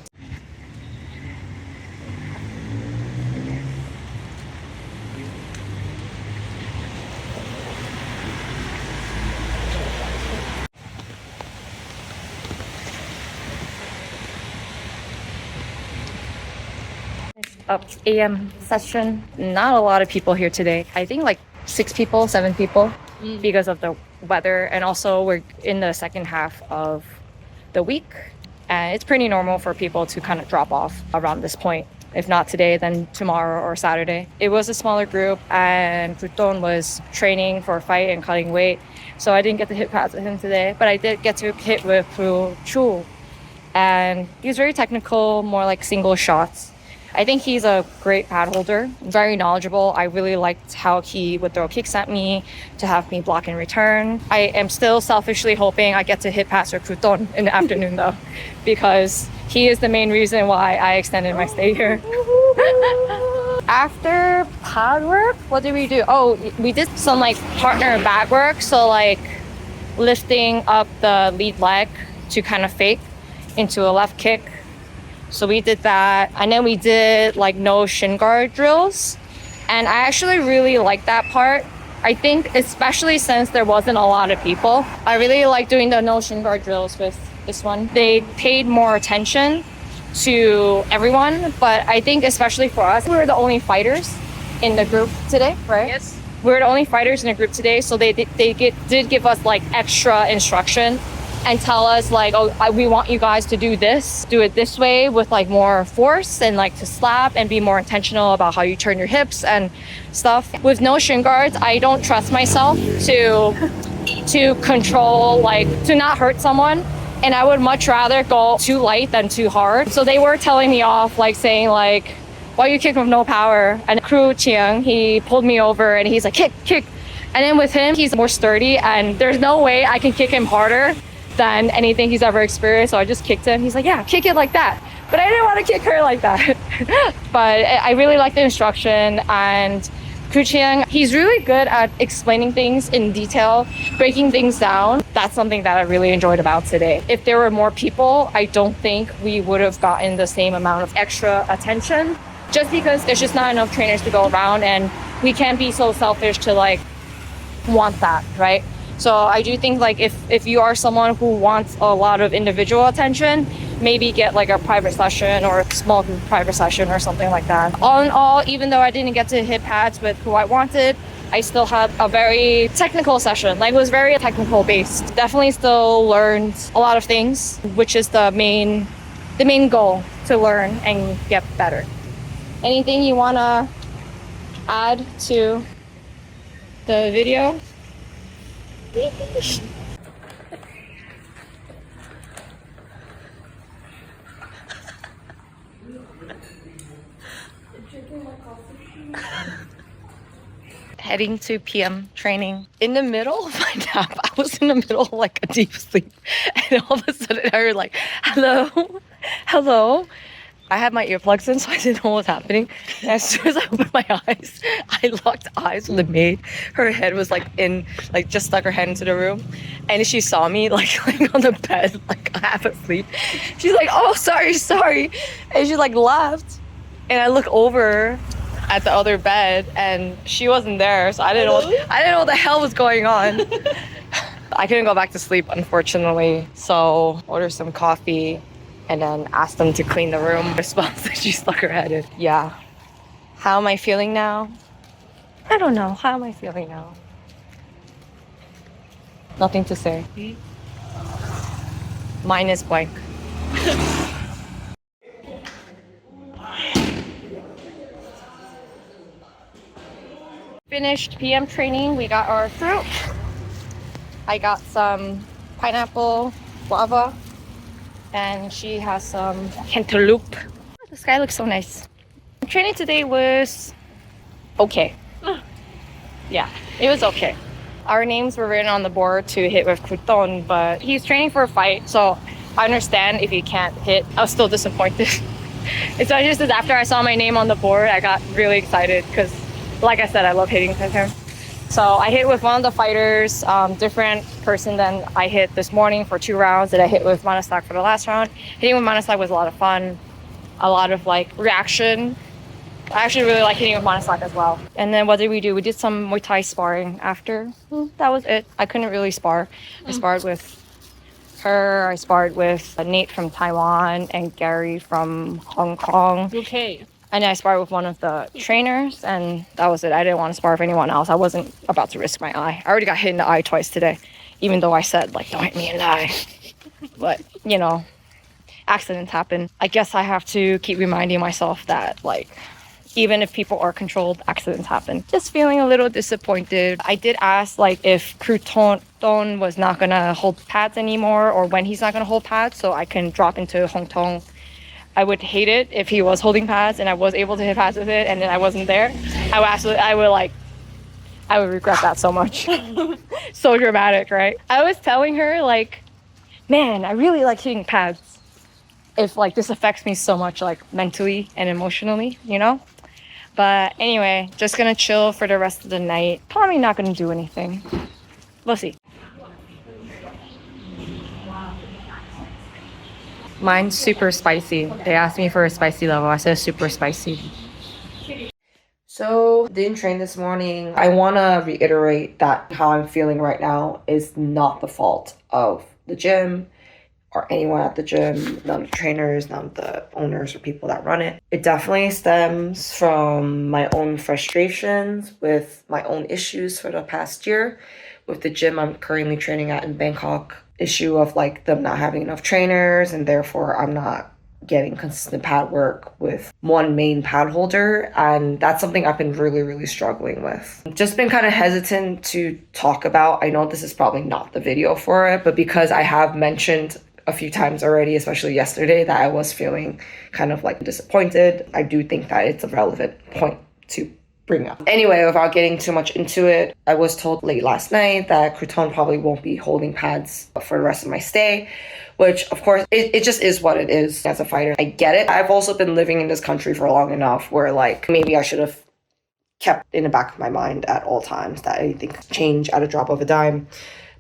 Up AM session. Not a lot of people here today. I think like 6 people, 7 people because of the weather, and also we're in the second half of the week and it's pretty normal for people to kind of drop off around this point. If not today, then tomorrow or Saturday. It was a smaller group and Crouton was training for a fight and cutting weight, so I didn't get to hit pads with him today, but I did get to hit with Chu, and he was very technical, more like single shots. I think he's a great pad holder, very knowledgeable. I really liked how he would throw kicks at me to have me block in return. I am still selfishly hoping I get to hit pass or Crouton in the afternoon though, because he is the main reason why I extended my stay here. After pad work, what did we do? Oh, we did some like partner back work. So like lifting up the lead leg to kind of fake into a left kick. So we did that, and then we did like no shin guard drills, and I actually really liked that part. I think especially since there wasn't a lot of people, I really like doing the no shin guard drills with this one. They paid more attention to everyone, but I think especially for us, we were the only fighters in the group today, right? Yes. We were the only fighters in the group today, so they did give us like extra instruction and tell us like, oh, we want you guys to do this, do it this way with like more force and like to slap and be more intentional about how you turn your hips and stuff. With no shin guards, I don't trust myself to control, like to not hurt someone. And I would much rather go too light than too hard. So they were telling me off, like saying like, why you kick with no power? And Chiang, he pulled me over and he's like, kick. And then with him, he's more sturdy and there's no way I can kick him harder than anything he's ever experienced. So I just kicked him. He's like, yeah, kick it like that. But I didn't want to kick her like that. But I really like the instruction. And Clinching, he's really good at explaining things in detail, breaking things down. That's something that I really enjoyed about today. If there were more people, I don't think we would have gotten the same amount of extra attention, just because there's just not enough trainers to go around, and we can't be so selfish to like want that, right? So I do think like if you are someone who wants a lot of individual attention, maybe get like a private session or a small group private session or something like that. All in all, even though I didn't get to hit pads with who I wanted, I still had a very technical session. Like, it was very technical based. Definitely still learned a lot of things, which is the main goal, to learn and get better. Anything you want to add to the video? Heading to PM training. In the middle of my nap, I was in the middle of like a deep sleep, and all of a sudden I heard like, hello, hello. I had my earplugs in, so I didn't know what was happening. And as soon as I opened my eyes, I locked eyes with the maid. Her head was like just stuck her head into the room. And she saw me like laying on the bed, like half asleep. She's like, oh, sorry. And she like laughed. And I look over at the other bed and she wasn't there. So I didn't know what the hell was going on. I couldn't go back to sleep, unfortunately. So ordered some coffee and then asked them to clean the room. Response that she stuck her head in. Yeah. How am I feeling now? I don't know. How am I feeling now? Nothing to say. Mine is blank. Finished PM training. We got our fruit. I got some pineapple, guava, and she has some cantaloupe. The sky looks so nice. Training today was okay. Yeah, it was okay. Our names were written on the board to hit with Crouton, but he's training for a fight, so I understand if he can't hit. I was still disappointed. Especially just after I saw my name on the board, I got really excited because, like I said, I love hitting with him. So I hit with one of the fighters, different person than I hit this morning for 2 rounds that I hit with Manasak for the last round. Hitting with Manasak was a lot of fun, a lot of like reaction. I actually really like hitting with Manasak as well. And then what did we do? We did some Muay Thai sparring after. That was it. I couldn't really spar. I sparred with her, I sparred with Nate from Taiwan and Gary from Hong Kong. Okay. And I sparred with one of the trainers, and that was it. I didn't want to spar with anyone else. I wasn't about to risk my eye. I already got hit in the eye twice today, even though I said, like, don't hit me in the eye. But, you know, accidents happen. I guess I have to keep reminding myself that, like, even if people are controlled, accidents happen. Just feeling a little disappointed. I did ask, like, if Crouton was not going to hold pads anymore, or when he's not going to hold pads, so I can drop into HongThong. I would hate it if he was holding pads and I was able to hit pads with it and then I wasn't there. I would regret that so much. So dramatic, right? I was telling her, like, man, I really like hitting pads. If like this affects me so much, like mentally and emotionally, you know? But anyway, just gonna chill for the rest of the night. Probably not gonna do anything. We'll see. Mine's super spicy. They asked me for a spicy level. I said super spicy. So, didn't train this morning. I want to reiterate that how I'm feeling right now is not the fault of the gym or anyone at the gym, none of the trainers, none of the owners or people that run it. It definitely stems from my own frustrations with my own issues for the past year with the gym I'm currently training at in Bangkok. Issue of like them not having enough trainers and therefore I'm not getting consistent pad work with one main pad holder, and that's something I've been really struggling with. Just been kind of hesitant to talk about. I know this is probably not the video for it, but because I have mentioned a few times already, especially yesterday, that I was feeling kind of like disappointed, I do think that it's a relevant point to bring up. Anyway, without getting too much into it, I was told late last night that Crouton probably won't be holding pads for the rest of my stay, which of course, it just is what it is as a fighter. I get it. I've also been living in this country for long enough where like maybe I should have kept in the back of my mind at all times that anything could change at a drop of a dime.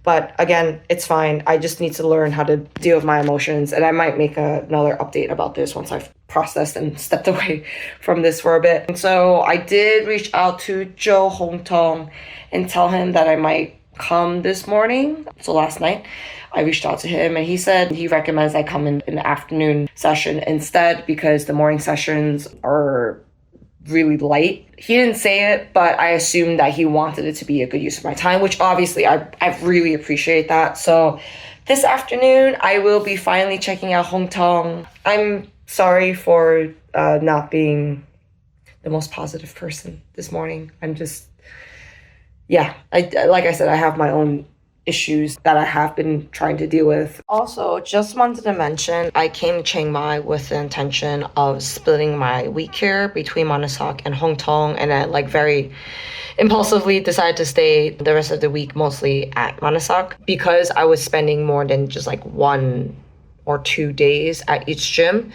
But again, it's fine. I just need to learn how to deal with my emotions. And I might make another update about this once I've processed and stepped away from this for a bit. And so I did reach out to Joe HongThong and tell him that I might come this morning. So last night I reached out to him and he said he recommends I come in the afternoon session instead because the morning sessions are really light. He didn't say it, but I assumed that he wanted it to be a good use of my time, which obviously I really appreciate that. So this afternoon, I will be finally checking out HongThong. I'm sorry for not being the most positive person this morning. I'm just, yeah, like I said, I have my own issues that I have been trying to deal with. Also, just wanted to mention, I came to Chiang Mai with the intention of splitting my week here between Manasak and HongThong, and I very impulsively decided to stay the rest of the week mostly at Manasak because I was spending more than just 1 or 2 days at each gym.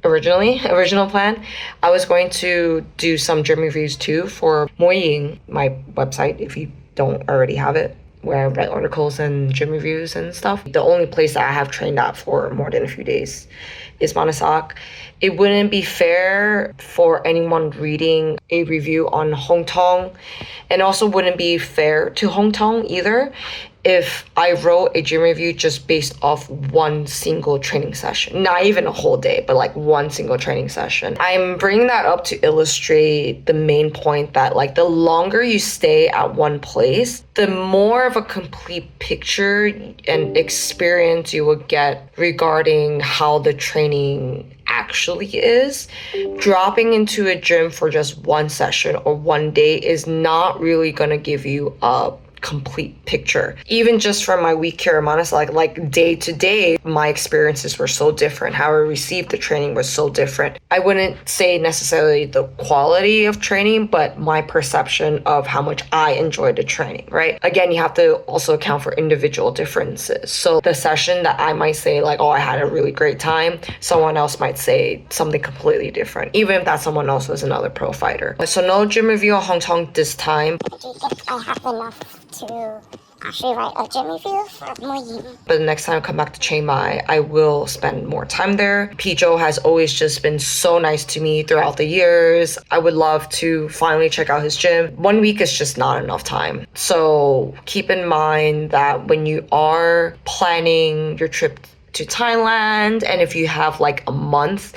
Original plan. I was going to do some gym reviews too for Muay, my website, if you don't already have it, where I write articles and gym reviews and stuff. The only place that I have trained at for more than a few days is Manasak. It wouldn't be fair for anyone reading a review on HongThong, and also wouldn't be fair to HongThong either if I wrote a gym review just based off one single training session. Not even a whole day, but one single training session. I'm bringing that up to illustrate the main point that the longer you stay at one place, the more of a complete picture and experience you will get regarding how the training actually is. Dropping into a gym for just one session or one day is not really gonna give you a complete picture. Even just from my week here in Manasak, day to day, my experiences were so different. How I received the training was so different. I wouldn't say necessarily the quality of training, but my perception of how much I enjoyed the training, right? Again, you have to also account for individual differences. So the session that I might say oh, I had a really great time, someone else might say something completely different, even if that someone else was another pro fighter. So no gym review on HongThong this time. I do think I have enough to actually write a gym review for Muay. But the next time I come back to Chiang Mai, I will spend more time there. Pijo has always just been so nice to me throughout the years. I would love to finally check out his gym. 1 week is just not enough time. So keep in mind that when you are planning your trip to Thailand, and if you have a month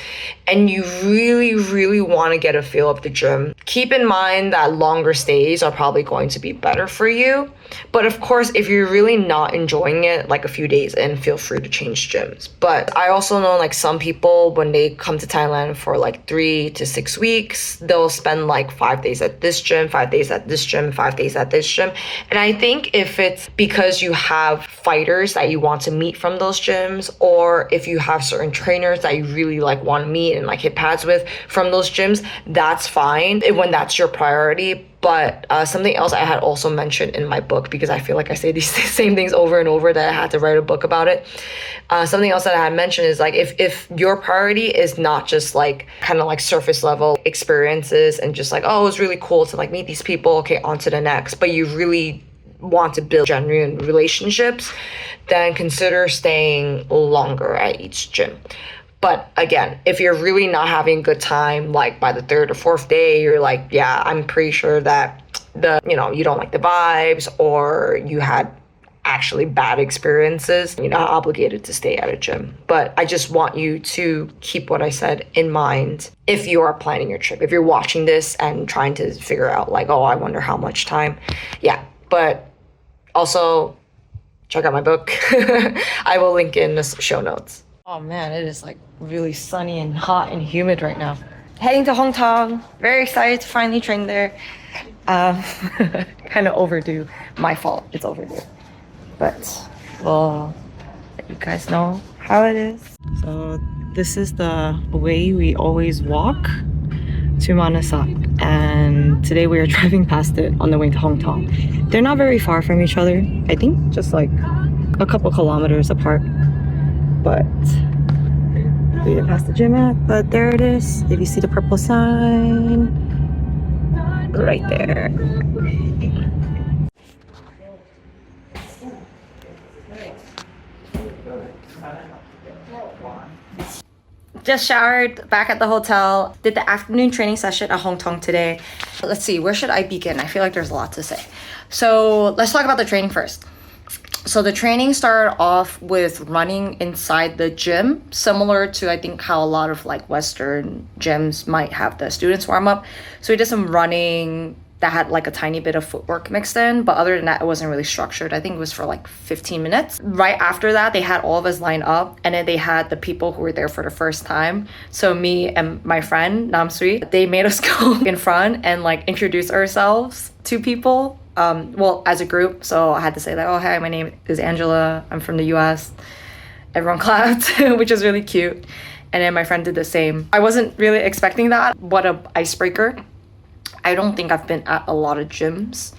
and you really want to get a feel of the gym, keep in mind that longer stays are probably going to be better for you. But of course, if you're really not enjoying it a few days in, feel free to change gyms. But I also know some people, when they come to Thailand for 3 to 6 weeks, they'll spend 5 days at this gym, 5 days at this gym, 5 days at this gym. And I think if it's because you have fighters that you want to meet from those gyms, or if you have certain trainers that you really want to meet and hit pads with from those gyms, that's fine when that's your priority. But something else I had also mentioned in my book, because I feel I say these same things over and over, that I had to write a book about it. Something else that I had mentioned is if your priority is not just surface level experiences and just oh, it was really cool to meet these people, okay, on to the next, but you really want to build genuine relationships, then consider staying longer at each gym. But again, if you're really not having a good time, by the 3rd or 4th day, you're yeah, I'm pretty sure that you don't like the vibes, or you had actually bad experiences, you're not obligated to stay at a gym. But I just want you to keep what I said in mind if you are planning your trip. If you're watching this and trying to figure out oh, I wonder how much time. Yeah, but also check out my book. I will link in the show notes. Oh man, it is really sunny and hot and humid right now. Heading to HongThong. Very excited to finally train there. Kind of overdue. My fault. It's overdue. But we'll let you guys know how it is. So this is the way we always walk to Manasak. And today we are driving past it on the way to HongThong. They're not very far from each other. I think just a couple kilometers apart. But we didn't pass the gym at, but there it is. If you see the purple sign, right there. Just showered, back at the hotel, did the afternoon training session at HongThong today. Let's see, where should I begin? I feel there's a lot to say. So let's talk about the training first. So the training started off with running inside the gym, similar to I think how a lot of like Western gyms might have the students warm up. So we did some running that had like a tiny bit of footwork mixed in, but other than that, it wasn't really structured. I think it was for like 15 minutes. Right after that, they had all of us line up, and then they had the people who were there for the first time. So me and my friend Namsui, they made us go in front and like introduce ourselves to people. Well, as a group. So I had to say like, oh, hi, my name is Angela. I'm from the US. Everyone clapped, which was really cute. And then my friend did the same. I wasn't really expecting that. What a icebreaker. I don't think I've been at a lot of gyms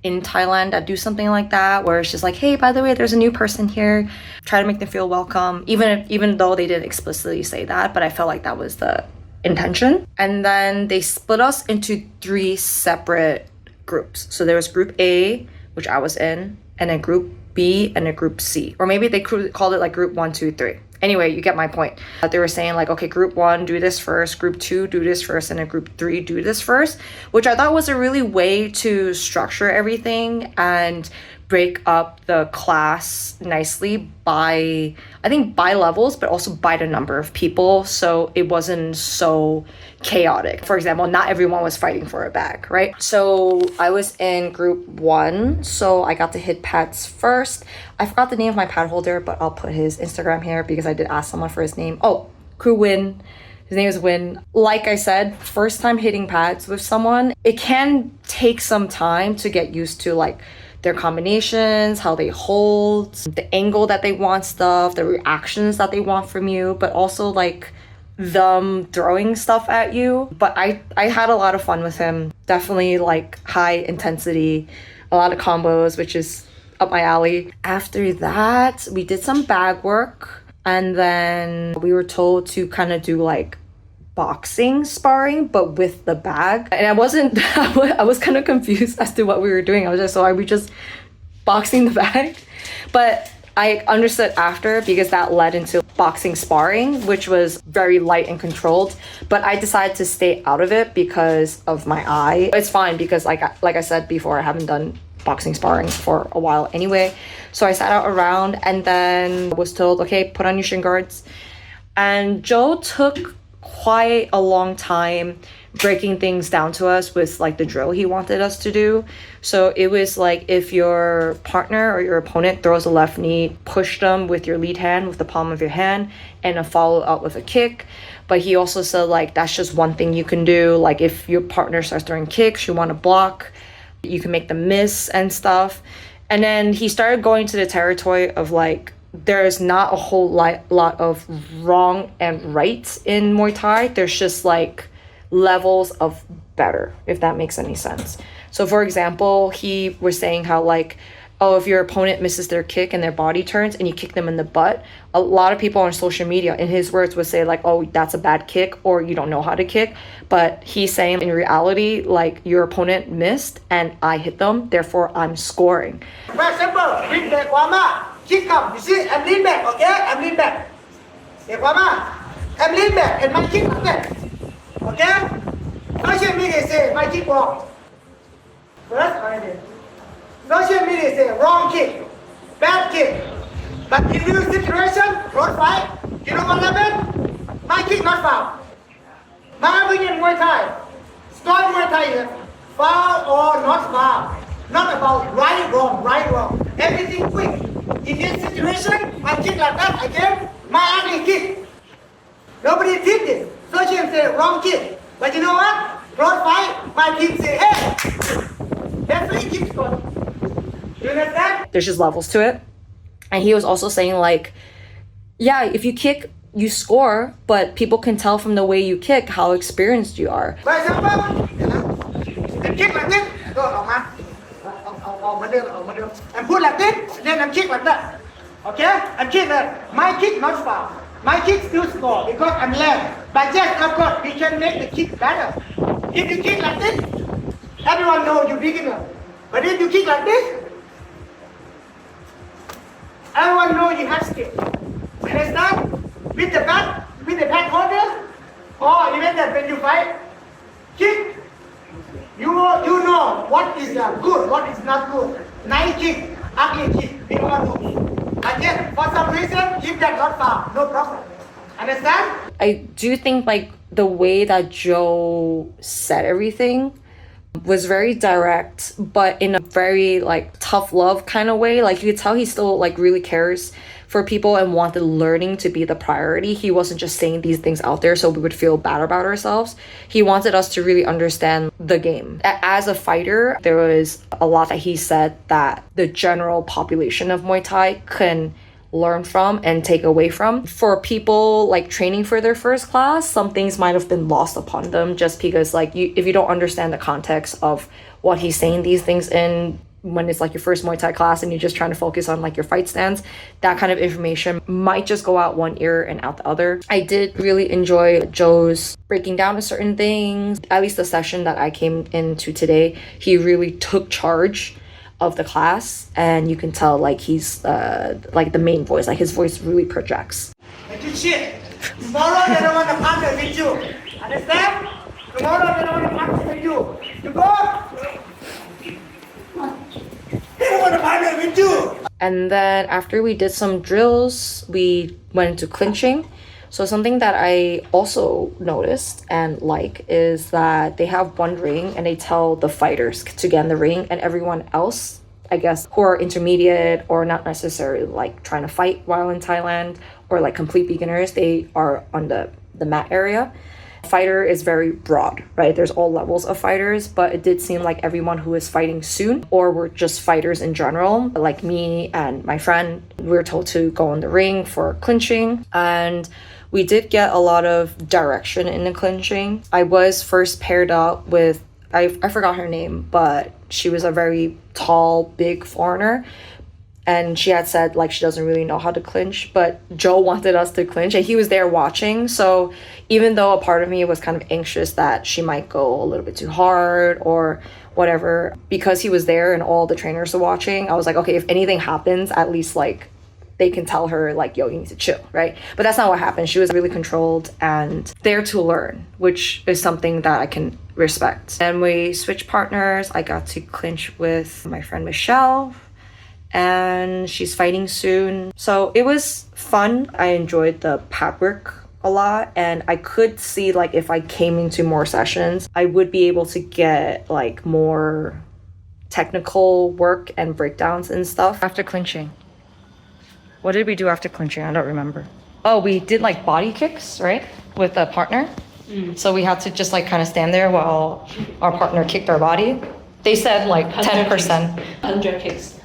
in Thailand that do something like that, where it's just like, hey, by the way, there's a new person here. Try to make them feel welcome, even though they didn't explicitly say that, but I felt like that was the intention. And then they split us into 3 separate groups. So there was group A, which I was in, and then group B, and a group C. Or maybe they called it like group 1, 2, 3. Anyway, you get my point. They were saying like, okay, group 1, do this first, group 2, do this first, and then group 3, do this first, which I thought was a really way to structure everything and break up the class nicely by, I think by levels, but also by the number of people. So it wasn't so chaotic. For example, not everyone was fighting for a bag, right? So I was in group 1, so I got to hit pads first. I forgot the name of my pad holder, but I'll put his Instagram here because I did ask someone for his name. Oh, Crew Win. His name is Win. Like I said, first time hitting pads with someone, it can take some time to get used to like their combinations, how they hold, the angle that they want stuff, the reactions that they want from you, but also like them throwing stuff at you. But I had a lot of fun with him. Definitely like high intensity, a lot of combos, which is up my alley. After that, we did some bag work, and then we were told to kind of do like boxing sparring, but with the bag. And I was kind of confused as to what we were doing. I was just, so are we just boxing the bag? But I understood after, because that led into boxing sparring, which was very light and controlled. But I decided to stay out of it because of my eye. It's fine because like I said before, I haven't done boxing sparring for a while anyway. So I sat out around and then was told, okay, put on your shin guards. And Joe took quite a long time breaking things down to us with like the drill he wanted us to do. So it was like, if your partner or your opponent throws a left knee, push them with your lead hand, with the palm of your hand, and a follow up with a kick. But he also said like, that's just one thing you can do. Like if your partner starts throwing kicks, you want to block, you can make them miss and stuff. And then he started going to the territory of like, there's not a whole lot of wrong and right in Muay Thai. There's just like levels of better, if that makes any sense. So for example, he was saying how like, oh, if your opponent misses their kick and their body turns and you kick them in the butt, a lot of people on social media, in his words, would say like, oh, that's a bad kick, or you don't know how to kick. But he's saying in reality, like, your opponent missed and I hit them, therefore I'm scoring. For example, bring back Wama, kick up, you see, I'm lean back, okay? I'm lean back. Okay, Wama, I'm lean back and my kick like that. Okay? Social media say my kick wrong. First, I did. Social media say wrong kick, bad kick. But in real situation, road fight, you know what happened? My kick not foul. My opinion Muay Thai, score Muay Thai is foul or not foul. Not about right, wrong. Everything quick. In this situation, my kick like that again, my ugly kick. Nobody did this. Social say wrong kick. But you know what? Road fight, my kick say, hey, that's three kicks gone. You understand? There's just levels to it. And he was also saying like, yeah, if you kick, you score, but people can tell from the way you kick how experienced you are. For example, I'm kick like this, go out, and put like this, then I'm kick like that. Okay? I'm kick that. My kick not foul. My kick still score because I'm left. But yes, of course, we can make the kick better. If you kick like this, everyone knows you're beginner. But if you kick like this, everyone knows you have skill. Understand? With the bat holder, or even that when you fight, kick, you know what is good, what is not good. Nice kick, ugly kick. we don't want to. And yet, for some reason, if that not found, no problem. Understand? I do think like the way that Joe said everything was very direct, but in a very like tough love kind of way. Like you could tell he still like really cares for people and wanted learning to be the priority. He wasn't just saying these things out there so we would feel bad about ourselves. He wanted us to really understand the game. As a fighter, there was a lot that he said that the general population of Muay Thai can learn from and take away from. For people like training for their first class, some things might have been lost upon them just because like if you don't understand the context of what he's saying these things in, when it's like your first Muay Thai class and you're just trying to focus on like your fight stance, that kind of information might just go out one ear and out the other. I did really enjoy Joe's breaking down of certain things. At least the session that I came into today, he really took charge of the class, and you can tell like he's like the main voice, like his voice really projects. Like shit. Tomorrow they don't want to partner with you. Understand? Tomorrow they don't want to partner with you. You go. They don't want to partner with you. And then after we did some drills, we went into clinching. So something that I also noticed and like is that they have one ring and they tell the fighters to get in the ring, and everyone else, I guess, who are intermediate or not necessarily like trying to fight while in Thailand or like complete beginners, they are on the mat area. Fighter is very broad, right? There's all levels of fighters, but it did seem like everyone who is fighting soon or were just fighters in general, like me and my friend, we were told to go in the ring for clinching. And we did get a lot of direction in the clinching. I was first paired up with, I forgot her name, but she was a very tall, big foreigner. And she had said like she doesn't really know how to clinch, but Joe wanted us to clinch and he was there watching. So even though a part of me was kind of anxious that she might go a little bit too hard or whatever, because he was there and all the trainers were watching, I was like, okay, if anything happens, at least like they can tell her like, yo, you need to chill, right? But that's not what happened. She was really controlled and there to learn, which is something that I can respect. And we switched partners. I got to clinch with my friend Michelle, and she's fighting soon. So it was fun. I enjoyed the pad work a lot, and I could see like if I came into more sessions, I would be able to get like more technical work and breakdowns and stuff. After clinching, what did we do after clinching? I don't remember. Oh, we did like body kicks, right? With a partner. So we had to just like kind of stand there while our partner kicked our body. They said like 10%. 100 kicks.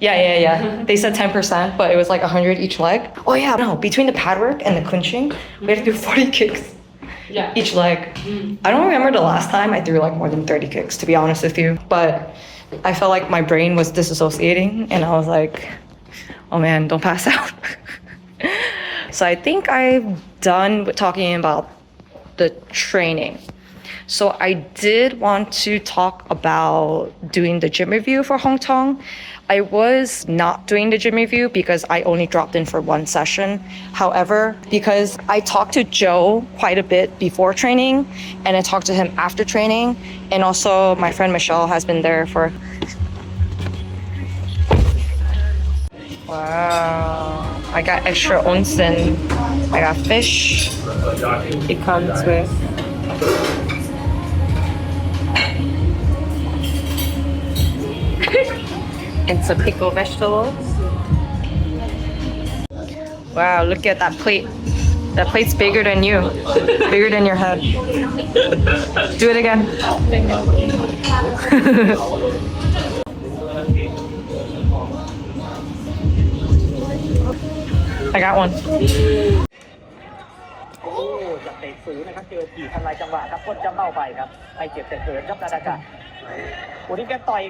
Yeah. They said 10%, but it was like 100 each leg. Oh yeah, no, between the pad work and the clinching, we had to do 40 kicks each leg. I don't remember the last time I threw like more than 30 kicks, to be honest with you. But I felt like my brain was disassociating and I was like, oh man, don't pass out. So I think I'm done with talking about the training. So I did want to talk about doing the gym review for HongThong. I was not doing the gym review because I only dropped in for one session. However, because I talked to Joe quite a bit before training and I talked to him after training, and also my friend Michelle has been there for... Wow, I got extra onsen. I got fish. It comes with... and some pickled vegetables. Wow, look at that plate. That plate's bigger than you. Bigger than your head. Do it again. I got one. จากเตะสูงนะครับเจอกี่ทำลายจังหวะครับพ้นจำเป้าไปครับไปเจ็บแต่เกินครับนาดากะวันนี้แกต่อย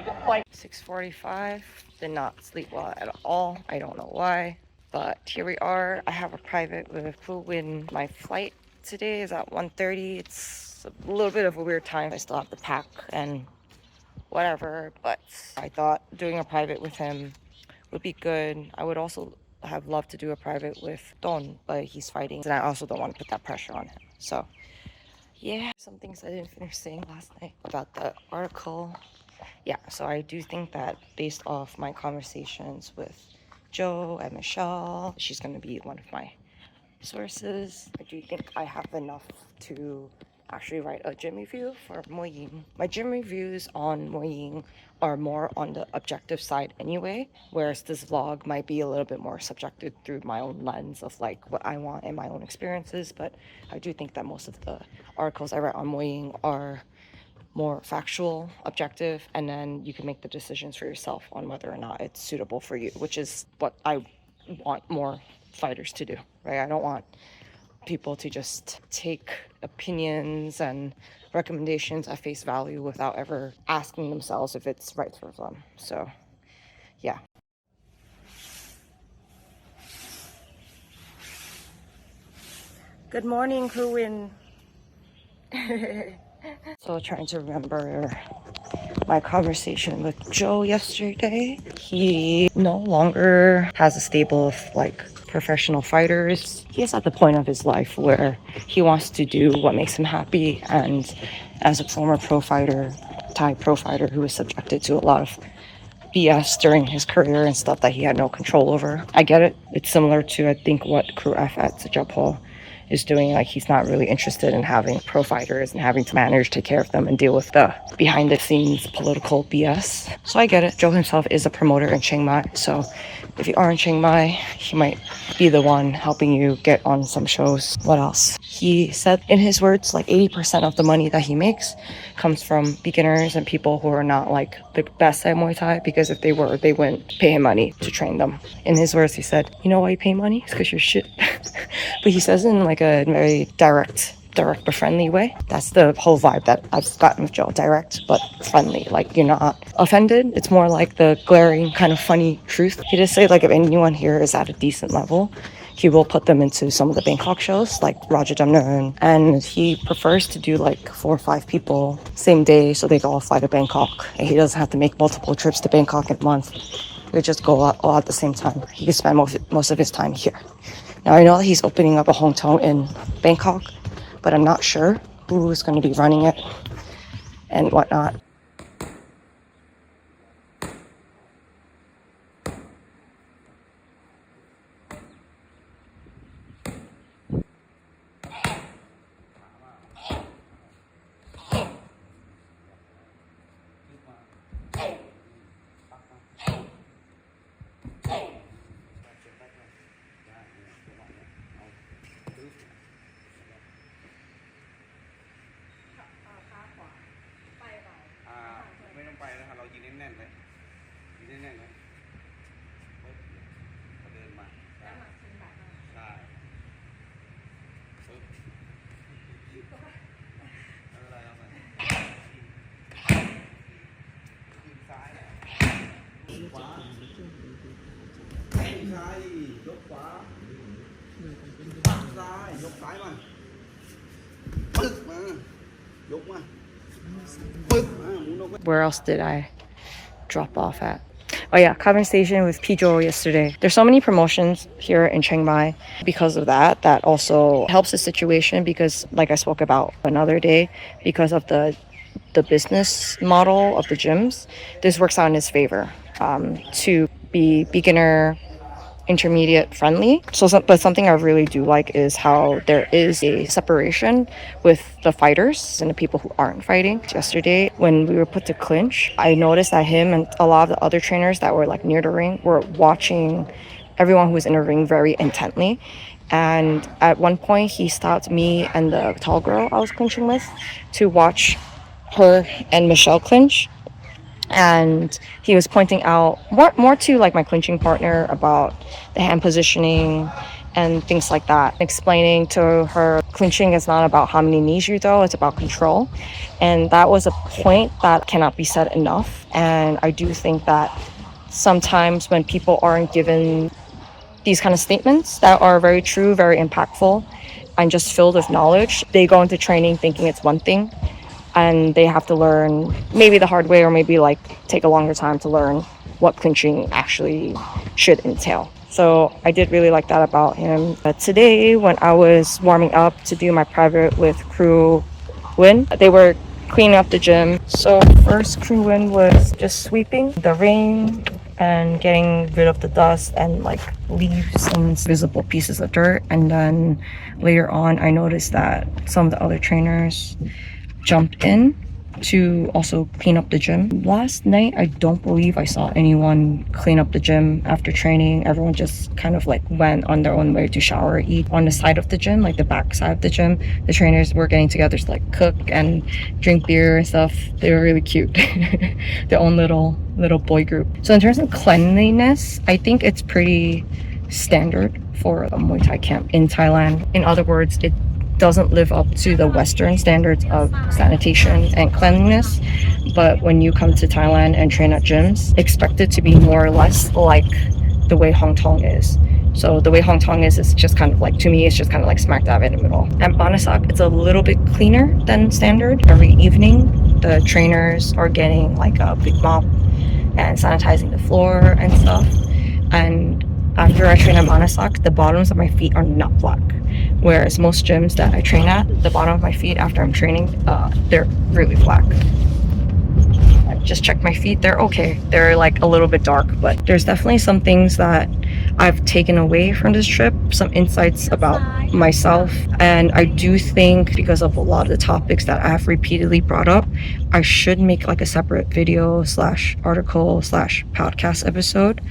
6:45. Did not sleep well at all. I don't know why. But here we are. I have a private with Fu Win. My flight today is at 1:30. It's a little bit of a weird time. I still have to pack and whatever. But I thought doing a private with him would be good. I would also have loved to do a private with Don, but he's fighting. And I also don't want to put that pressure on him. So yeah, some things I didn't finish saying last night about the article yeah, so I do think that based off my conversations with Joe and Michelle, she's going to be one of my sources. I do think I have enough to actually write a gym review for Muay Ying. My gym reviews on Muay Ying are more on the objective side anyway, whereas this vlog might be a little bit more subjective through my own lens of like what I want and my own experiences. But I do think that most of the articles I write on Muay Ying are more factual, objective, and then you can make the decisions for yourself on whether or not it's suitable for you, which is what I want more fighters to do, right? I don't want people to just take opinions and recommendations at face value without ever asking themselves if it's right for them. So, yeah. Good morning, Kruin. So trying to remember my conversation with Joe yesterday. He no longer has a stable of like professional fighters. He is at the point of his life where he wants to do what makes him happy. And as a former pro fighter, Thai pro fighter who was subjected to a lot of BS during his career and stuff that he had no control over, I get it. It's similar to, I think, what Crew F at Sajapol is doing. Like, he's not really interested in having pro fighters and having to manage, take care of them, and deal with the behind the scenes political BS. So I get it. Joe himself is a promoter in Chiang Mai, so if you are in Chiang Mai, he might be the one helping you get on some shows. What else? He said in his words, like 80% of the money that he makes comes from beginners and people who are not like the best at Muay Thai, because if they were, they wouldn't pay him money to train them. In his words, he said, you know why you pay money? It's because you're shit. But he says it in like a very direct but friendly way. That's the whole vibe that I've gotten with Joe. Direct but friendly. Like, you're not offended. It's more like the glaring kind of funny truth. He just say like if anyone here is at a decent level, he will put them into some of the Bangkok shows like Raja Damnaran, and he prefers to do like 4 or 5 people same day so they can all fly to Bangkok, and he doesn't have to make multiple trips to Bangkok in a month. They just go out all at the same time. He can spend most of his time here. Now I know that he's opening up a HongThong in Bangkok, but I'm not sure who is going to be running it and whatnot. Where else did I drop off at? Oh yeah, conversation with Pijo yesterday. There's so many promotions here in Chiang Mai. Because of that, that also helps the situation, because like I spoke about another day, because of the business model of the gyms, this works out in his favor, to be beginner, intermediate friendly. But something I really do like is how there is a separation with the fighters and the people who aren't fighting. Yesterday, when we were put to clinch, I noticed that him and a lot of the other trainers that were like near the ring were watching everyone who was in the ring very intently. And at one point, he stopped me and the tall girl I was clinching with to watch her and Michelle clinch. And he was pointing out more to like my clinching partner about the hand positioning and things like that, explaining to her clinching is not about how many knees you throw, it's about control. And that was a point that cannot be said enough. And I do think that sometimes when people aren't given these kind of statements that are very true, very impactful, and just filled with knowledge, they go into training thinking it's one thing, and they have to learn maybe the hard way, or maybe like take a longer time to learn what clinching actually should entail. So I did really like that about him. But today, when I was warming up to do my private with Crew Win, they were cleaning up the gym. So first crew in was just sweeping the rain and getting rid of the dust and like leave some visible pieces of dirt. And then later on, I noticed that some of the other trainers jumped in to also clean up the gym. Last night, I don't believe I saw anyone clean up the gym after training. Everyone just kind of like went on their own way to shower, eat on the side of the gym, like the back side of the gym. The trainers were getting together to like cook and drink beer and stuff. They were really cute. Their own little boy group. So in terms of cleanliness, I think it's pretty standard for a Muay Thai camp in Thailand. In other words, it doesn't live up to the Western standards of sanitation and cleanliness, but when you come to Thailand and train at gyms, expect it to be more or less like the way HongThong is. So the way HongThong is just kind of like, to me, it's just kind of like smack dab in the middle. At Manasak, it's a little bit cleaner than standard. Every evening, the trainers are getting like a big mop and sanitizing the floor and stuff. And after I train at Manasak, the bottoms of my feet are not black. Whereas most gyms that I train at, the bottom of my feet after I'm training, they're really black. I just checked my feet, they're okay. They're like a little bit dark, but there's definitely some things that I've taken away from this trip, some insights about myself. And I do think because of a lot of the topics that I have repeatedly brought up, I should make like a separate video / article / podcast episode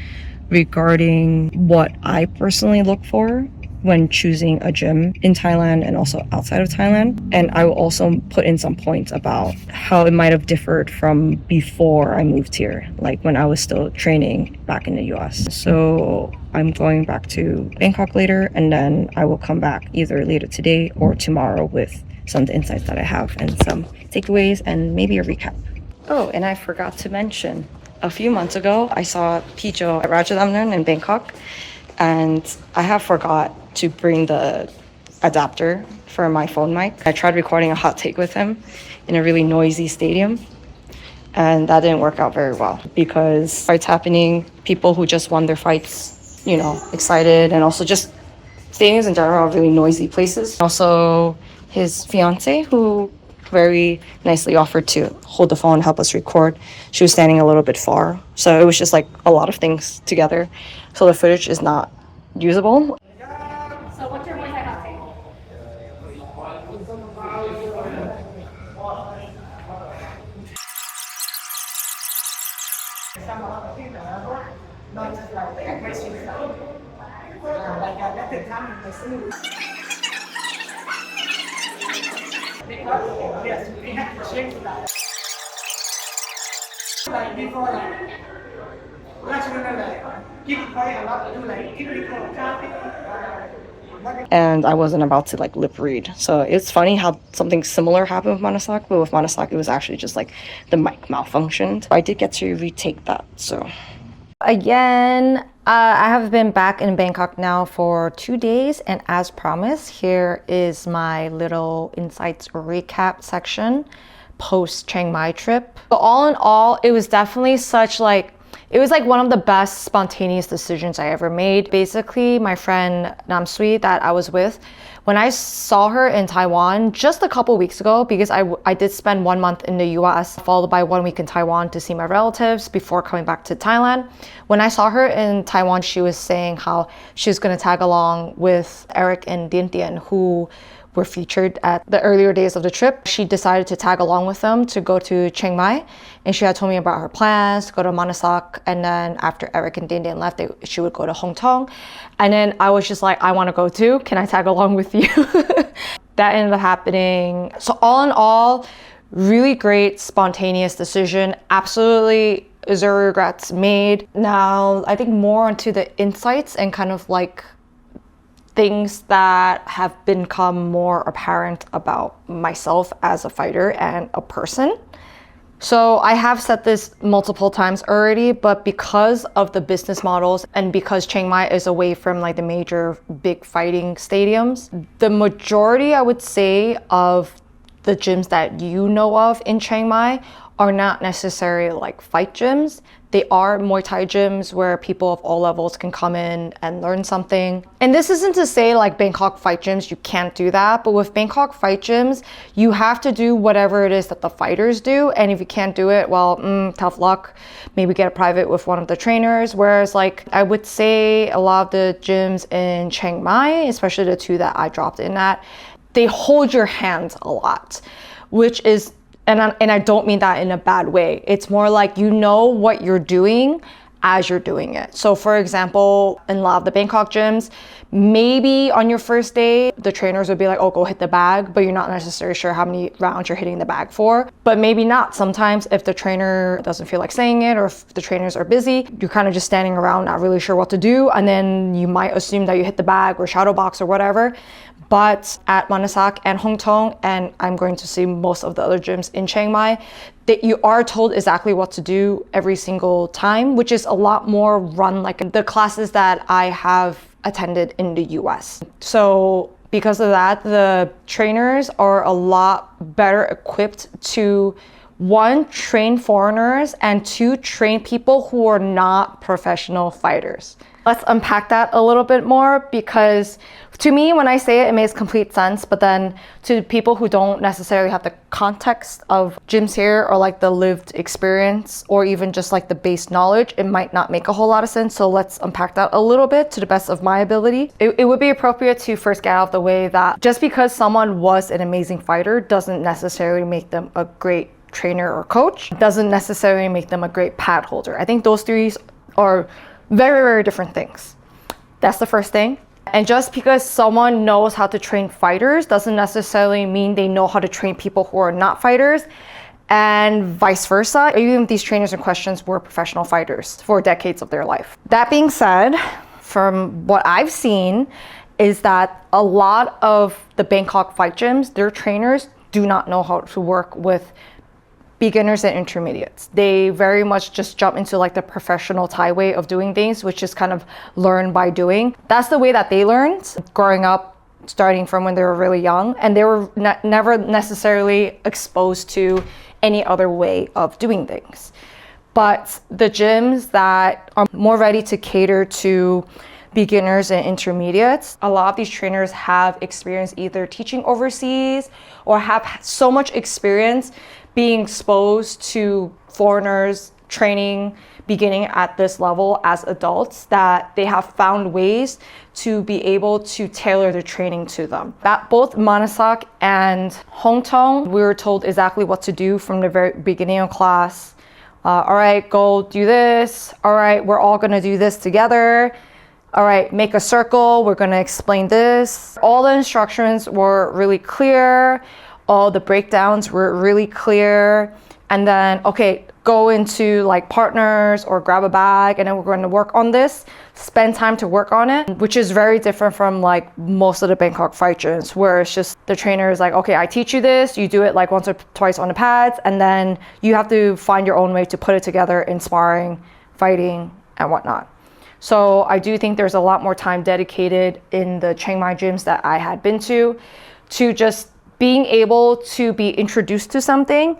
regarding what I personally look for when choosing a gym in Thailand and also outside of Thailand. And I will also put in some points about how it might have differed from before I moved here, like when I was still training back in the US. So I'm going back to Bangkok later, and then I will come back either later today or tomorrow with some of the insights that I have and some takeaways and maybe a recap. Oh, and I forgot to mention, a few months ago, I saw Picho at Rajadamnern in Bangkok, and I have forgot to bring the adapter for my phone mic. I tried recording a hot take with him in a really noisy stadium, and that didn't work out very well because fights happening, people who just won their fights, you know, excited, and also just stadiums in general are really noisy places. Also, his fiance, who very nicely offered to hold the phone and help us record. She was standing a little bit far, so it was just like a lot of things together. So the footage is not usable. So what's your Muay Thai hot take? Like before, like, and I wasn't about to like lip read. So it's funny how something similar happened with Manasak, but with Manasak it was actually just like the mic malfunctioned. I did get to retake that. So again, I have been back in Bangkok now for 2 days, and as promised, here is my little insights recap section post Chiang Mai trip. But all in all, it was definitely it was like one of the best spontaneous decisions I ever made. Basically, my friend Namsui that I was with, when I saw her in Taiwan just a couple weeks ago, because I did spend 1 month in the US, followed by 1 week in Taiwan to see my relatives before coming back to Thailand. When I saw her in Taiwan, she was saying how she was gonna tag along with Eric and Dien, who were featured at the earlier days of the trip. She decided to tag along with them to go to Chiang Mai, and she had told me about her plans to go to Manasak, and then after Eric and Dien left, she would go to HongThong. And then I was just like, I want to go too. Can I tag along with you? That ended up happening. So all in all, really great spontaneous decision. Absolutely zero regrets made. Now, I think more onto the insights and kind of like things that have become more apparent about myself as a fighter and a person. So I have said this multiple times already, but because of the business models and because Chiang Mai is away from like the major big fighting stadiums, the majority, I would say, of the gyms that you know of in Chiang Mai are not necessarily like fight gyms. They are Muay Thai gyms where people of all levels can come in and learn something. And this isn't to say like Bangkok fight gyms, you can't do that. But with Bangkok fight gyms, you have to do whatever it is that the fighters do. And if you can't do it, well, tough luck. Maybe get a private with one of the trainers. Whereas like I would say a lot of the gyms in Chiang Mai, especially the two that I dropped in at, they hold your hand a lot, which is, and I don't mean that in a bad way. It's more like you know what you're doing as you're doing it. So for example, in a lot of the Bangkok gyms, maybe on your first day, the trainers would be like, oh, go hit the bag, but you're not necessarily sure how many rounds you're hitting the bag for. But maybe not. Sometimes if the trainer doesn't feel like saying it, or if the trainers are busy, you're kind of just standing around, not really sure what to do. And then you might assume that you hit the bag or shadow box or whatever. But at Manasak and HongThong, and I'm going to see most of the other gyms in Chiang Mai, that you are told exactly what to do every single time, which is a lot more run like the classes that I have attended in the US. So because of that, the trainers are a lot better equipped to, one, train foreigners, and two, train people who are not professional fighters. Let's unpack that a little bit more, because to me, when I say it, it makes complete sense. But then to people who don't necessarily have the context of gyms here, or like the lived experience, or even just like the base knowledge, it might not make a whole lot of sense. So let's unpack that a little bit to the best of my ability. It would be appropriate to first get out of the way that just because someone was an amazing fighter doesn't necessarily make them a great trainer or coach, doesn't necessarily make them a great pad holder. I think those three are very, very different things. That's the first thing. And just because someone knows how to train fighters doesn't necessarily mean they know how to train people who are not fighters, and vice versa. Even these trainers in questions were professional fighters for decades of their life. That being said, from what I've seen, is that a lot of the Bangkok fight gyms, their trainers do not know how to work with beginners and intermediates. They very much just jump into like the professional Thai way of doing things, which is kind of learn by doing. That's the way that they learned growing up, starting from when they were really young, and they were never necessarily exposed to any other way of doing things. But the gyms that are more ready to cater to beginners and intermediates, a lot of these trainers have experience either teaching overseas or have so much experience being exposed to foreigners training beginning at this level as adults that they have found ways to be able to tailor the training to them. At both Manasak and HongThong, we were told exactly what to do from the very beginning of class. All right, go do this. All right, we're all gonna do this together. All right, make a circle. We're gonna explain this. All the instructions were really clear. All the breakdowns were really clear. And then, okay, go into like partners or grab a bag, and then we're going to work on this, spend time to work on it, which is very different from like most of the Bangkok fight gyms, where it's just the trainer is like, okay, I teach you this, you do it like once or twice on the pads, and then you have to find your own way to put it together in sparring, fighting, and whatnot. So I do think there's a lot more time dedicated in the Chiang Mai gyms that I had been to just being able to be introduced to something,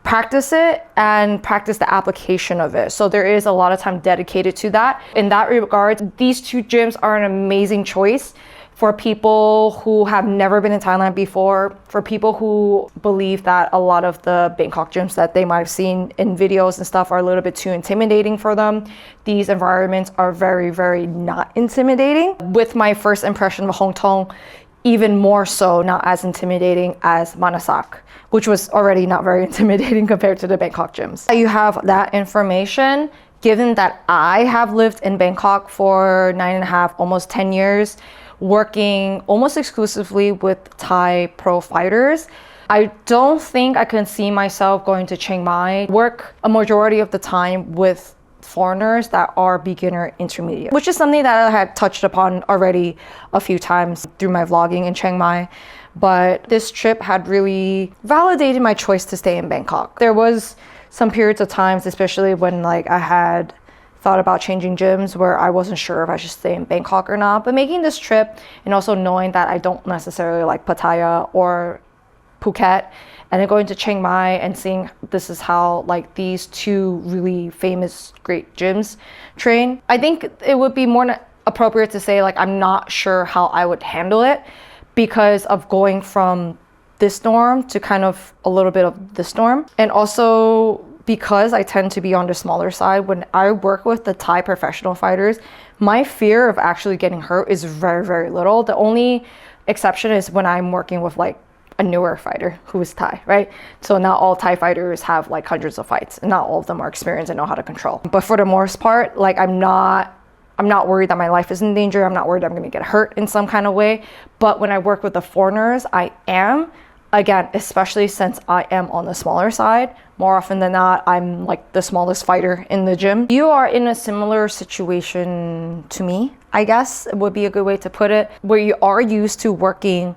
practice it, and practice the application of it. So there is a lot of time dedicated to that. In that regard, these two gyms are an amazing choice for people who have never been in Thailand before, for people who believe that a lot of the Bangkok gyms that they might have seen in videos and stuff are a little bit too intimidating for them. These environments are very, very not intimidating. With my first impression of HongThong, even more so not as intimidating as Manasak, which was already not very intimidating compared to the Bangkok gyms. You have that information. Given that I have lived in Bangkok for 9.5, almost 10 years, working almost exclusively with Thai pro fighters, I don't think I can see myself going to Chiang Mai, work a majority of the time with foreigners that are beginner intermediate, which is something that I had touched upon already a few times through my vlogging in Chiang Mai. But this trip had really validated my choice to stay in Bangkok. There was some periods of times, especially when like I had thought about changing gyms, where I wasn't sure if I should stay in Bangkok or not. But making this trip and also knowing that I don't necessarily like Pattaya or Phuket and then going to Chiang Mai and seeing this is how like these two really famous great gyms train. I think it would be more appropriate to say like I'm not sure how I would handle it because of going from this norm to kind of a little bit of this norm. And also because I tend to be on the smaller side, when I work with the Thai professional fighters, my fear of actually getting hurt is very, very little. The only exception is when I'm working with like a newer fighter who is Thai, right? So not all Thai fighters have like hundreds of fights and not all of them are experienced and know how to control. But for the most part, like I'm not worried that my life is in danger. I'm not worried I'm gonna get hurt in some kind of way. But when I work with the foreigners, I am. Again, especially since I am on the smaller side, more often than not, I'm like the smallest fighter in the gym. You are in a similar situation to me, I guess would be a good way to put it, where you are used to working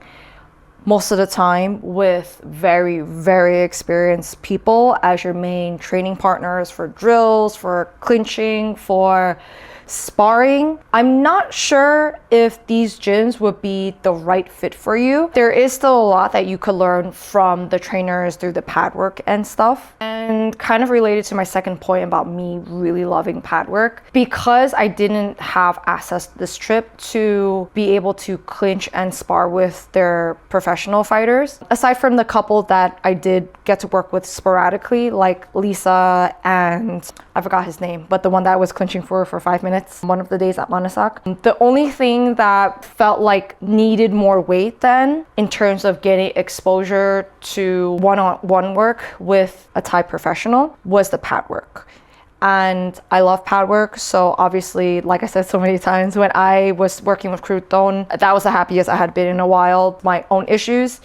most of the time with very, very experienced people as your main training partners for drills, for clinching, for sparring. I'm not sure if these gyms would be the right fit for you. There is still a lot that you could learn from the trainers through the pad work and stuff. And kind of related to my second point about me really loving pad work, because I didn't have access this trip to be able to clinch and spar with their professional fighters. Aside from the couple that I did get to work with sporadically, like Lisa and I forgot his name, but the one that I was clinching for 5 minutes one of the days at Manasak. The only thing that felt like needed more weight then in terms of getting exposure to one-on-one work with a Thai professional was the pad work. And I love pad work, so obviously, like I said so many times, when I was working with Crouton, that was the happiest I had been in a while. My own issues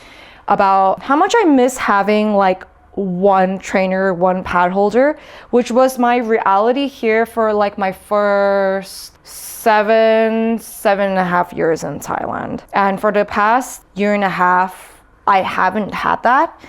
about how much I miss having like one trainer, one pad holder, which was my reality here for like my first seven and a half years in Thailand. And for the past year and a half, I haven't had that.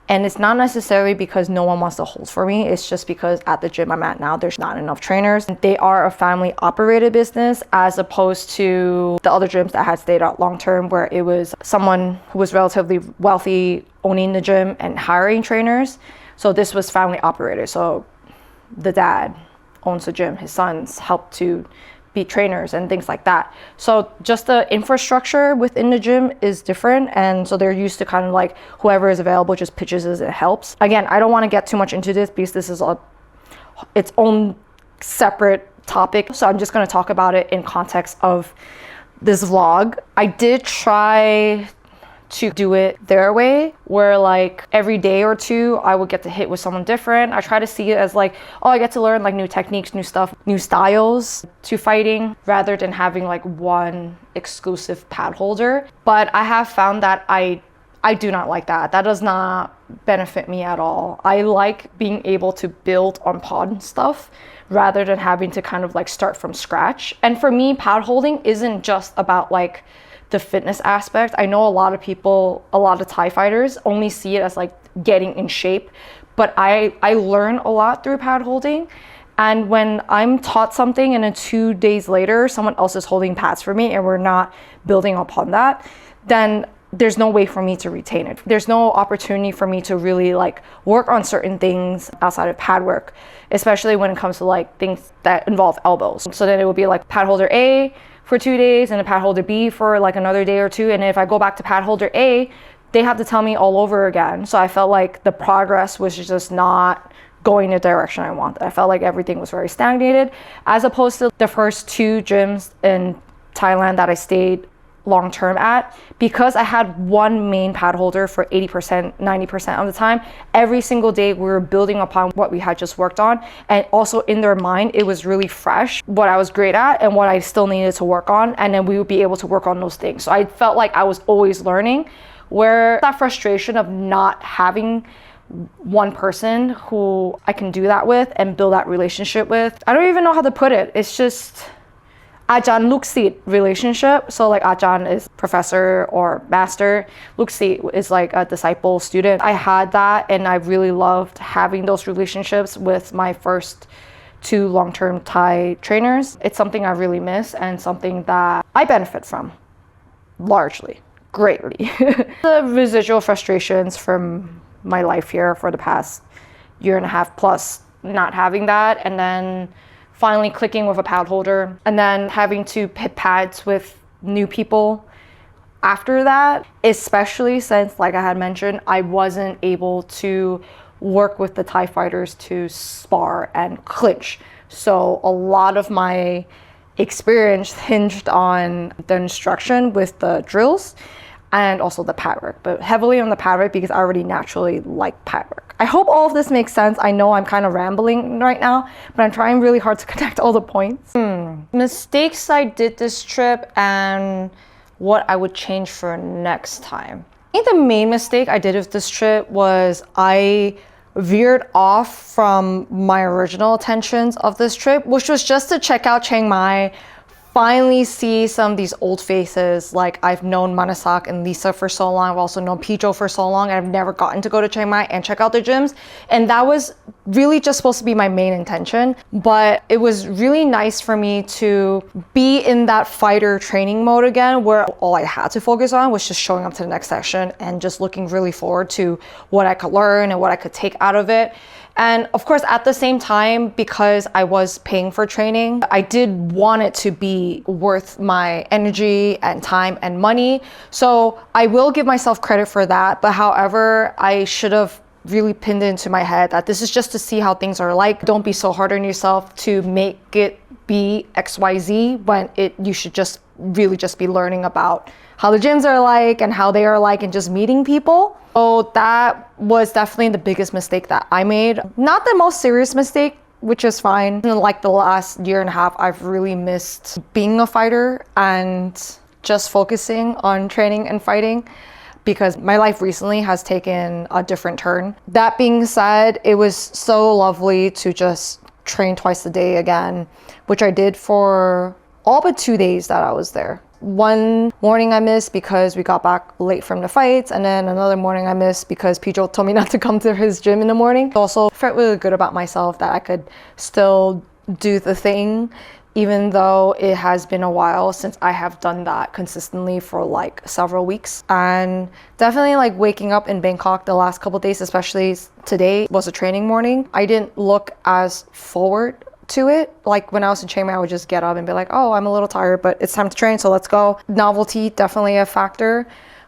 And it's not necessarily because no one wants to hold for me. It's just because at the gym I'm at now, there's not enough trainers. They are a family operated business as opposed to the other gyms that had stayed out long term, where it was someone who was relatively wealthy owning the gym and hiring trainers. So this was family operated. So the dad owns the gym, his sons help to be trainers and things like that. So just the infrastructure within the gym is different, and so they're used to kind of like whoever is available just pitches as it helps. Again, I don't want to get too much into this because this is its own separate topic, so I'm just going to talk about it in context of this vlog. I did try to do it their way, where like every day or two I would get to hit with someone different. I try to see it as like, oh, I get to learn like new techniques, new stuff, new styles to fighting, rather than having like one exclusive pad holder. But I have found that I do not like that. That does not benefit me at all. I like being able to build upon stuff rather than having to kind of like start from scratch. And for me, pad holding isn't just about like the fitness aspect. I know a lot of people, a lot of Thai fighters only see it as like getting in shape, but I learn a lot through pad holding. And when I'm taught something and then 2 days later someone else is holding pads for me and we're not building upon that, then there's no way for me to retain it. There's no opportunity for me to really like work on certain things outside of pad work, especially when it comes to like things that involve elbows. So then it would be like pad holder A for 2 days and a pad holder B for like another day or two. And if I go back to pad holder A, they have to tell me all over again. So I felt like the progress was just not going the direction I wanted. I felt like everything was very stagnated, as opposed to the first 2 gyms in Thailand that I stayed long term at. Because I had one main pad holder for 80%, 90% of the time, every single day we were building upon what we had just worked on. And also in their mind, it was really fresh what I was great at and what I still needed to work on. And then we would be able to work on those things. So I felt like I was always learning, where that frustration of not having one person who I can do that with and build that relationship with. I don't even know how to put it. It's just Ajahn Luksit relationship. So like Ajahn is professor or master. Luksit is like a disciple student. I had that and I really loved having those relationships with my first 2 long-term Thai trainers. It's something I really miss and something that I benefit from largely. greatly. The residual frustrations from my life here for the past year and a half plus, not having that, and then finally clicking with a pad holder, and then having to hit pads with new people after that, especially since, like I had mentioned, I wasn't able to work with the Thai fighters to spar and clinch. So a lot of my experience hinged on the instruction with the drills and also the pad work, but heavily on the pad work because I already naturally like pad work. I hope all of this makes sense. I know I'm kind of rambling right now, but I'm trying really hard to connect all the points. Mistakes I did this trip and what I would change for next time. I think the main mistake I did with this trip was I veered off from my original intentions of this trip, which was just to check out Chiang Mai, finally see some of these old faces. Like, I've known Manasak and Lisa for so long. I've also known Pijo for so long, and I've never gotten to go to Chiang Mai and check out the gyms. And that was really just supposed to be my main intention. But it was really nice for me to be in that fighter training mode again, where all I had to focus on was just showing up to the next session and just looking really forward to what I could learn and what I could take out of it. And of course, at the same time, because I was paying for training, I did want it to be worth my energy and time and money. So I will give myself credit for that. But however, I should have really pinned it into my head that this is just to see how things are like. Don't be so hard on yourself to make it be XYZ when you should just really just be learning about how the gyms are like and how they are like and just meeting people. So that was definitely the biggest mistake that I made. Not the most serious mistake, which is fine. In like the last year and a half, I've really missed being a fighter and just focusing on training and fighting, because my life recently has taken a different turn. That being said, it was so lovely to just train twice a day again, which I did for all but 2 days that I was there. One morning I missed because we got back late from the fights, and then another morning I missed because Pijo told me not to come to his gym in the morning. Also felt really good about myself that I could still do the thing, even though it has been a while since I have done that consistently for like several weeks. And definitely like waking up in Bangkok the last couple of days, especially today, was a training morning. I didn't look as forward to it. Like when I was in Chiang Mai, I would just get up and be like, oh, I'm a little tired, but it's time to train, so let's go. Novelty, definitely a factor,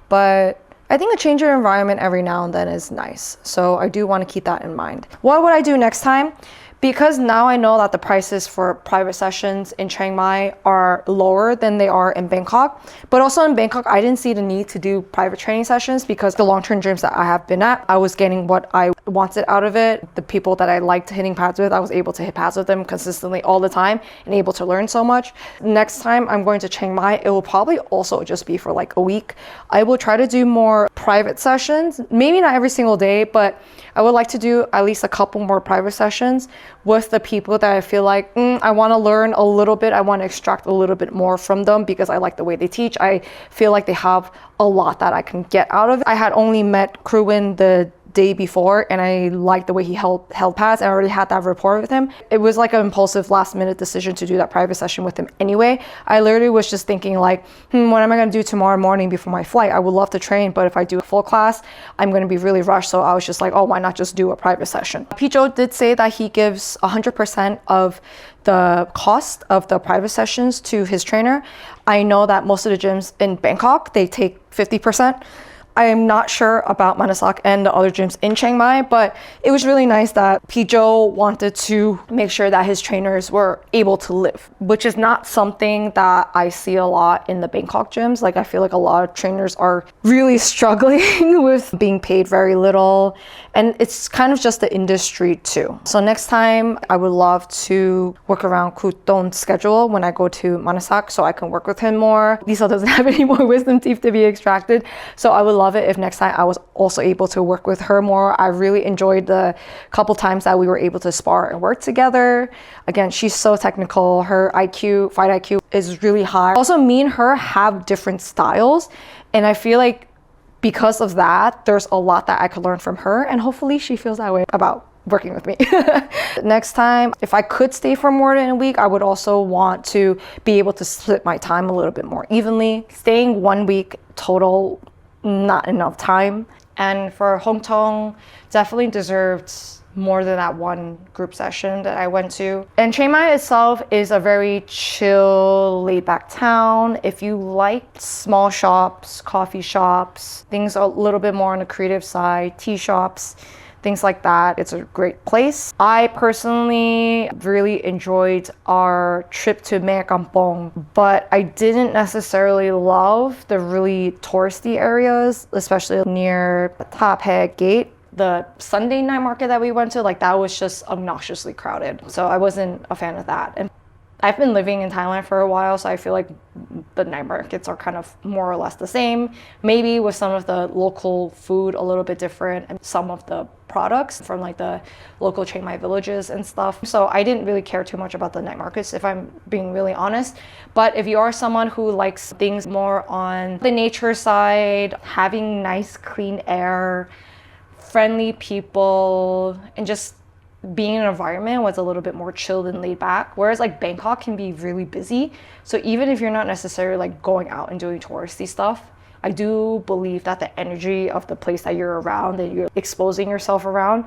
but I think a change of environment every now and then is nice. So I do want to keep that in mind. What would I do next time? Because now I know that the prices for private sessions in Chiang Mai are lower than they are in Bangkok. But also in Bangkok, I didn't see the need to do private training sessions because the long-term gyms that I have been at, I was getting what I wanted out of it. The people that I liked hitting pads with, I was able to hit pads with them consistently all the time and able to learn so much. Next time I'm going to Chiang Mai, it will probably also just be for like a week. I will try to do more private sessions, maybe not every single day, but I would like to do at least a couple more private sessions with the people that I feel like I want to learn a little bit. I want to extract a little bit more from them because I like the way they teach. I feel like they have a lot that I can get out of it. I had only met Kruwin the day before and I liked the way he held pads. I already had that rapport with him. It was like an impulsive last minute decision to do that private session with him anyway. I literally was just thinking like, what am I going to do tomorrow morning before my flight? I would love to train, but if I do a full class, I'm going to be really rushed. So I was just like, oh, why not just do a private session? Pijo did say that he gives 100% of the cost of the private sessions to his trainer. I know that most of the gyms in Bangkok, they take 50%. I am not sure about Manasak and the other gyms in Chiang Mai, but it was really nice that Pijo wanted to make sure that his trainers were able to live, which is not something that I see a lot in the Bangkok gyms. Like, I feel like a lot of trainers are really struggling with being paid very little, and it's kind of just the industry too. So next time, I would love to work around Kuton's schedule when I go to Manasak so I can work with him more. Lisa doesn't have any more wisdom teeth to be extracted, so I would love it if next time I was also able to work with her more. I really enjoyed the couple times that we were able to spar and work together. Again, she's so technical. Her IQ, fight IQ is really high. Also, me and her have different styles, and I feel like because of that, there's a lot that I could learn from her, and hopefully she feels that way about working with me. Next time, if I could stay for more than a week, I would also want to be able to split my time a little bit more evenly. Staying 1 week total, not enough time. And for HongThong, definitely deserved more than that one group session that I went to. And Chiang Mai itself is a very chill, laid-back town. If you like small shops, coffee shops, things a little bit more on the creative side, tea shops, things like that, it's a great place. I personally really enjoyed our trip to Manasak, but I didn't necessarily love the really touristy areas, especially near the Top Head Gate. The Sunday night market that we went to, like, that was just obnoxiously crowded. So I wasn't a fan of that. And I've been living in Thailand for a while, so I feel like the night markets are kind of more or less the same. Maybe with some of the local food a little bit different and some of the products from like the local Chiang Mai villages and stuff. So I didn't really care too much about the night markets, if I'm being really honest. But if you are someone who likes things more on the nature side, having nice clean air, friendly people, and just being in an environment was a little bit more chilled and laid back, whereas like Bangkok can be really busy. So even if you're not necessarily like going out and doing touristy stuff, I do believe that the energy of the place that you're around, that you're exposing yourself around,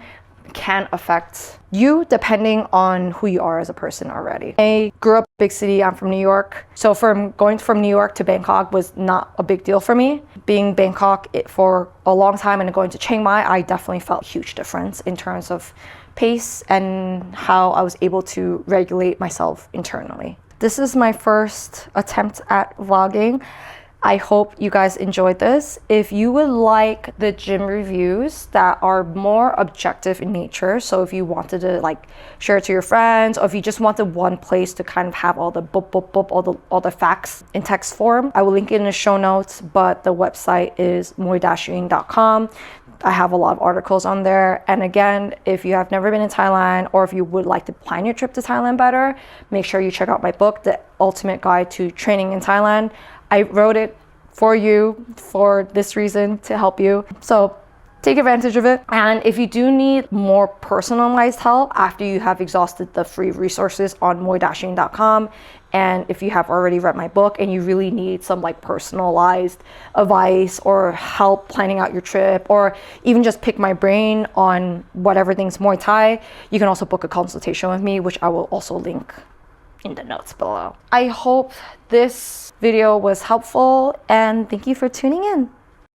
can affect you depending on who you are as a person already. I grew up in a big city. I'm from New York. So going from New York to Bangkok was not a big deal for me. Being Bangkok for a long time and going to Chiang Mai, I definitely felt a huge difference in terms of pace and how I was able to regulate myself internally. This is my first attempt at vlogging. I hope you guys enjoyed this. If you would like the gym reviews that are more objective in nature, so if you wanted to like share it to your friends, or if you just wanted one place to kind of have all the all the facts in text form, I will link it in the show notes, but the website is muay-ing.com. I have a lot of articles on there. And again, if you have never been in Thailand, or if you would like to plan your trip to Thailand better, make sure you check out my book, The Ultimate Guide to Training in Thailand. I wrote it for you for this reason, to help you. So take advantage of it. And if you do need more personalized help after you have exhausted the free resources on muay-ing.com, and if you have already read my book and you really need some like personalized advice or help planning out your trip, or even just pick my brain on whatever things Muay Thai, you can also book a consultation with me, which I will also link in the notes below. I hope this video was helpful, and thank you for tuning in.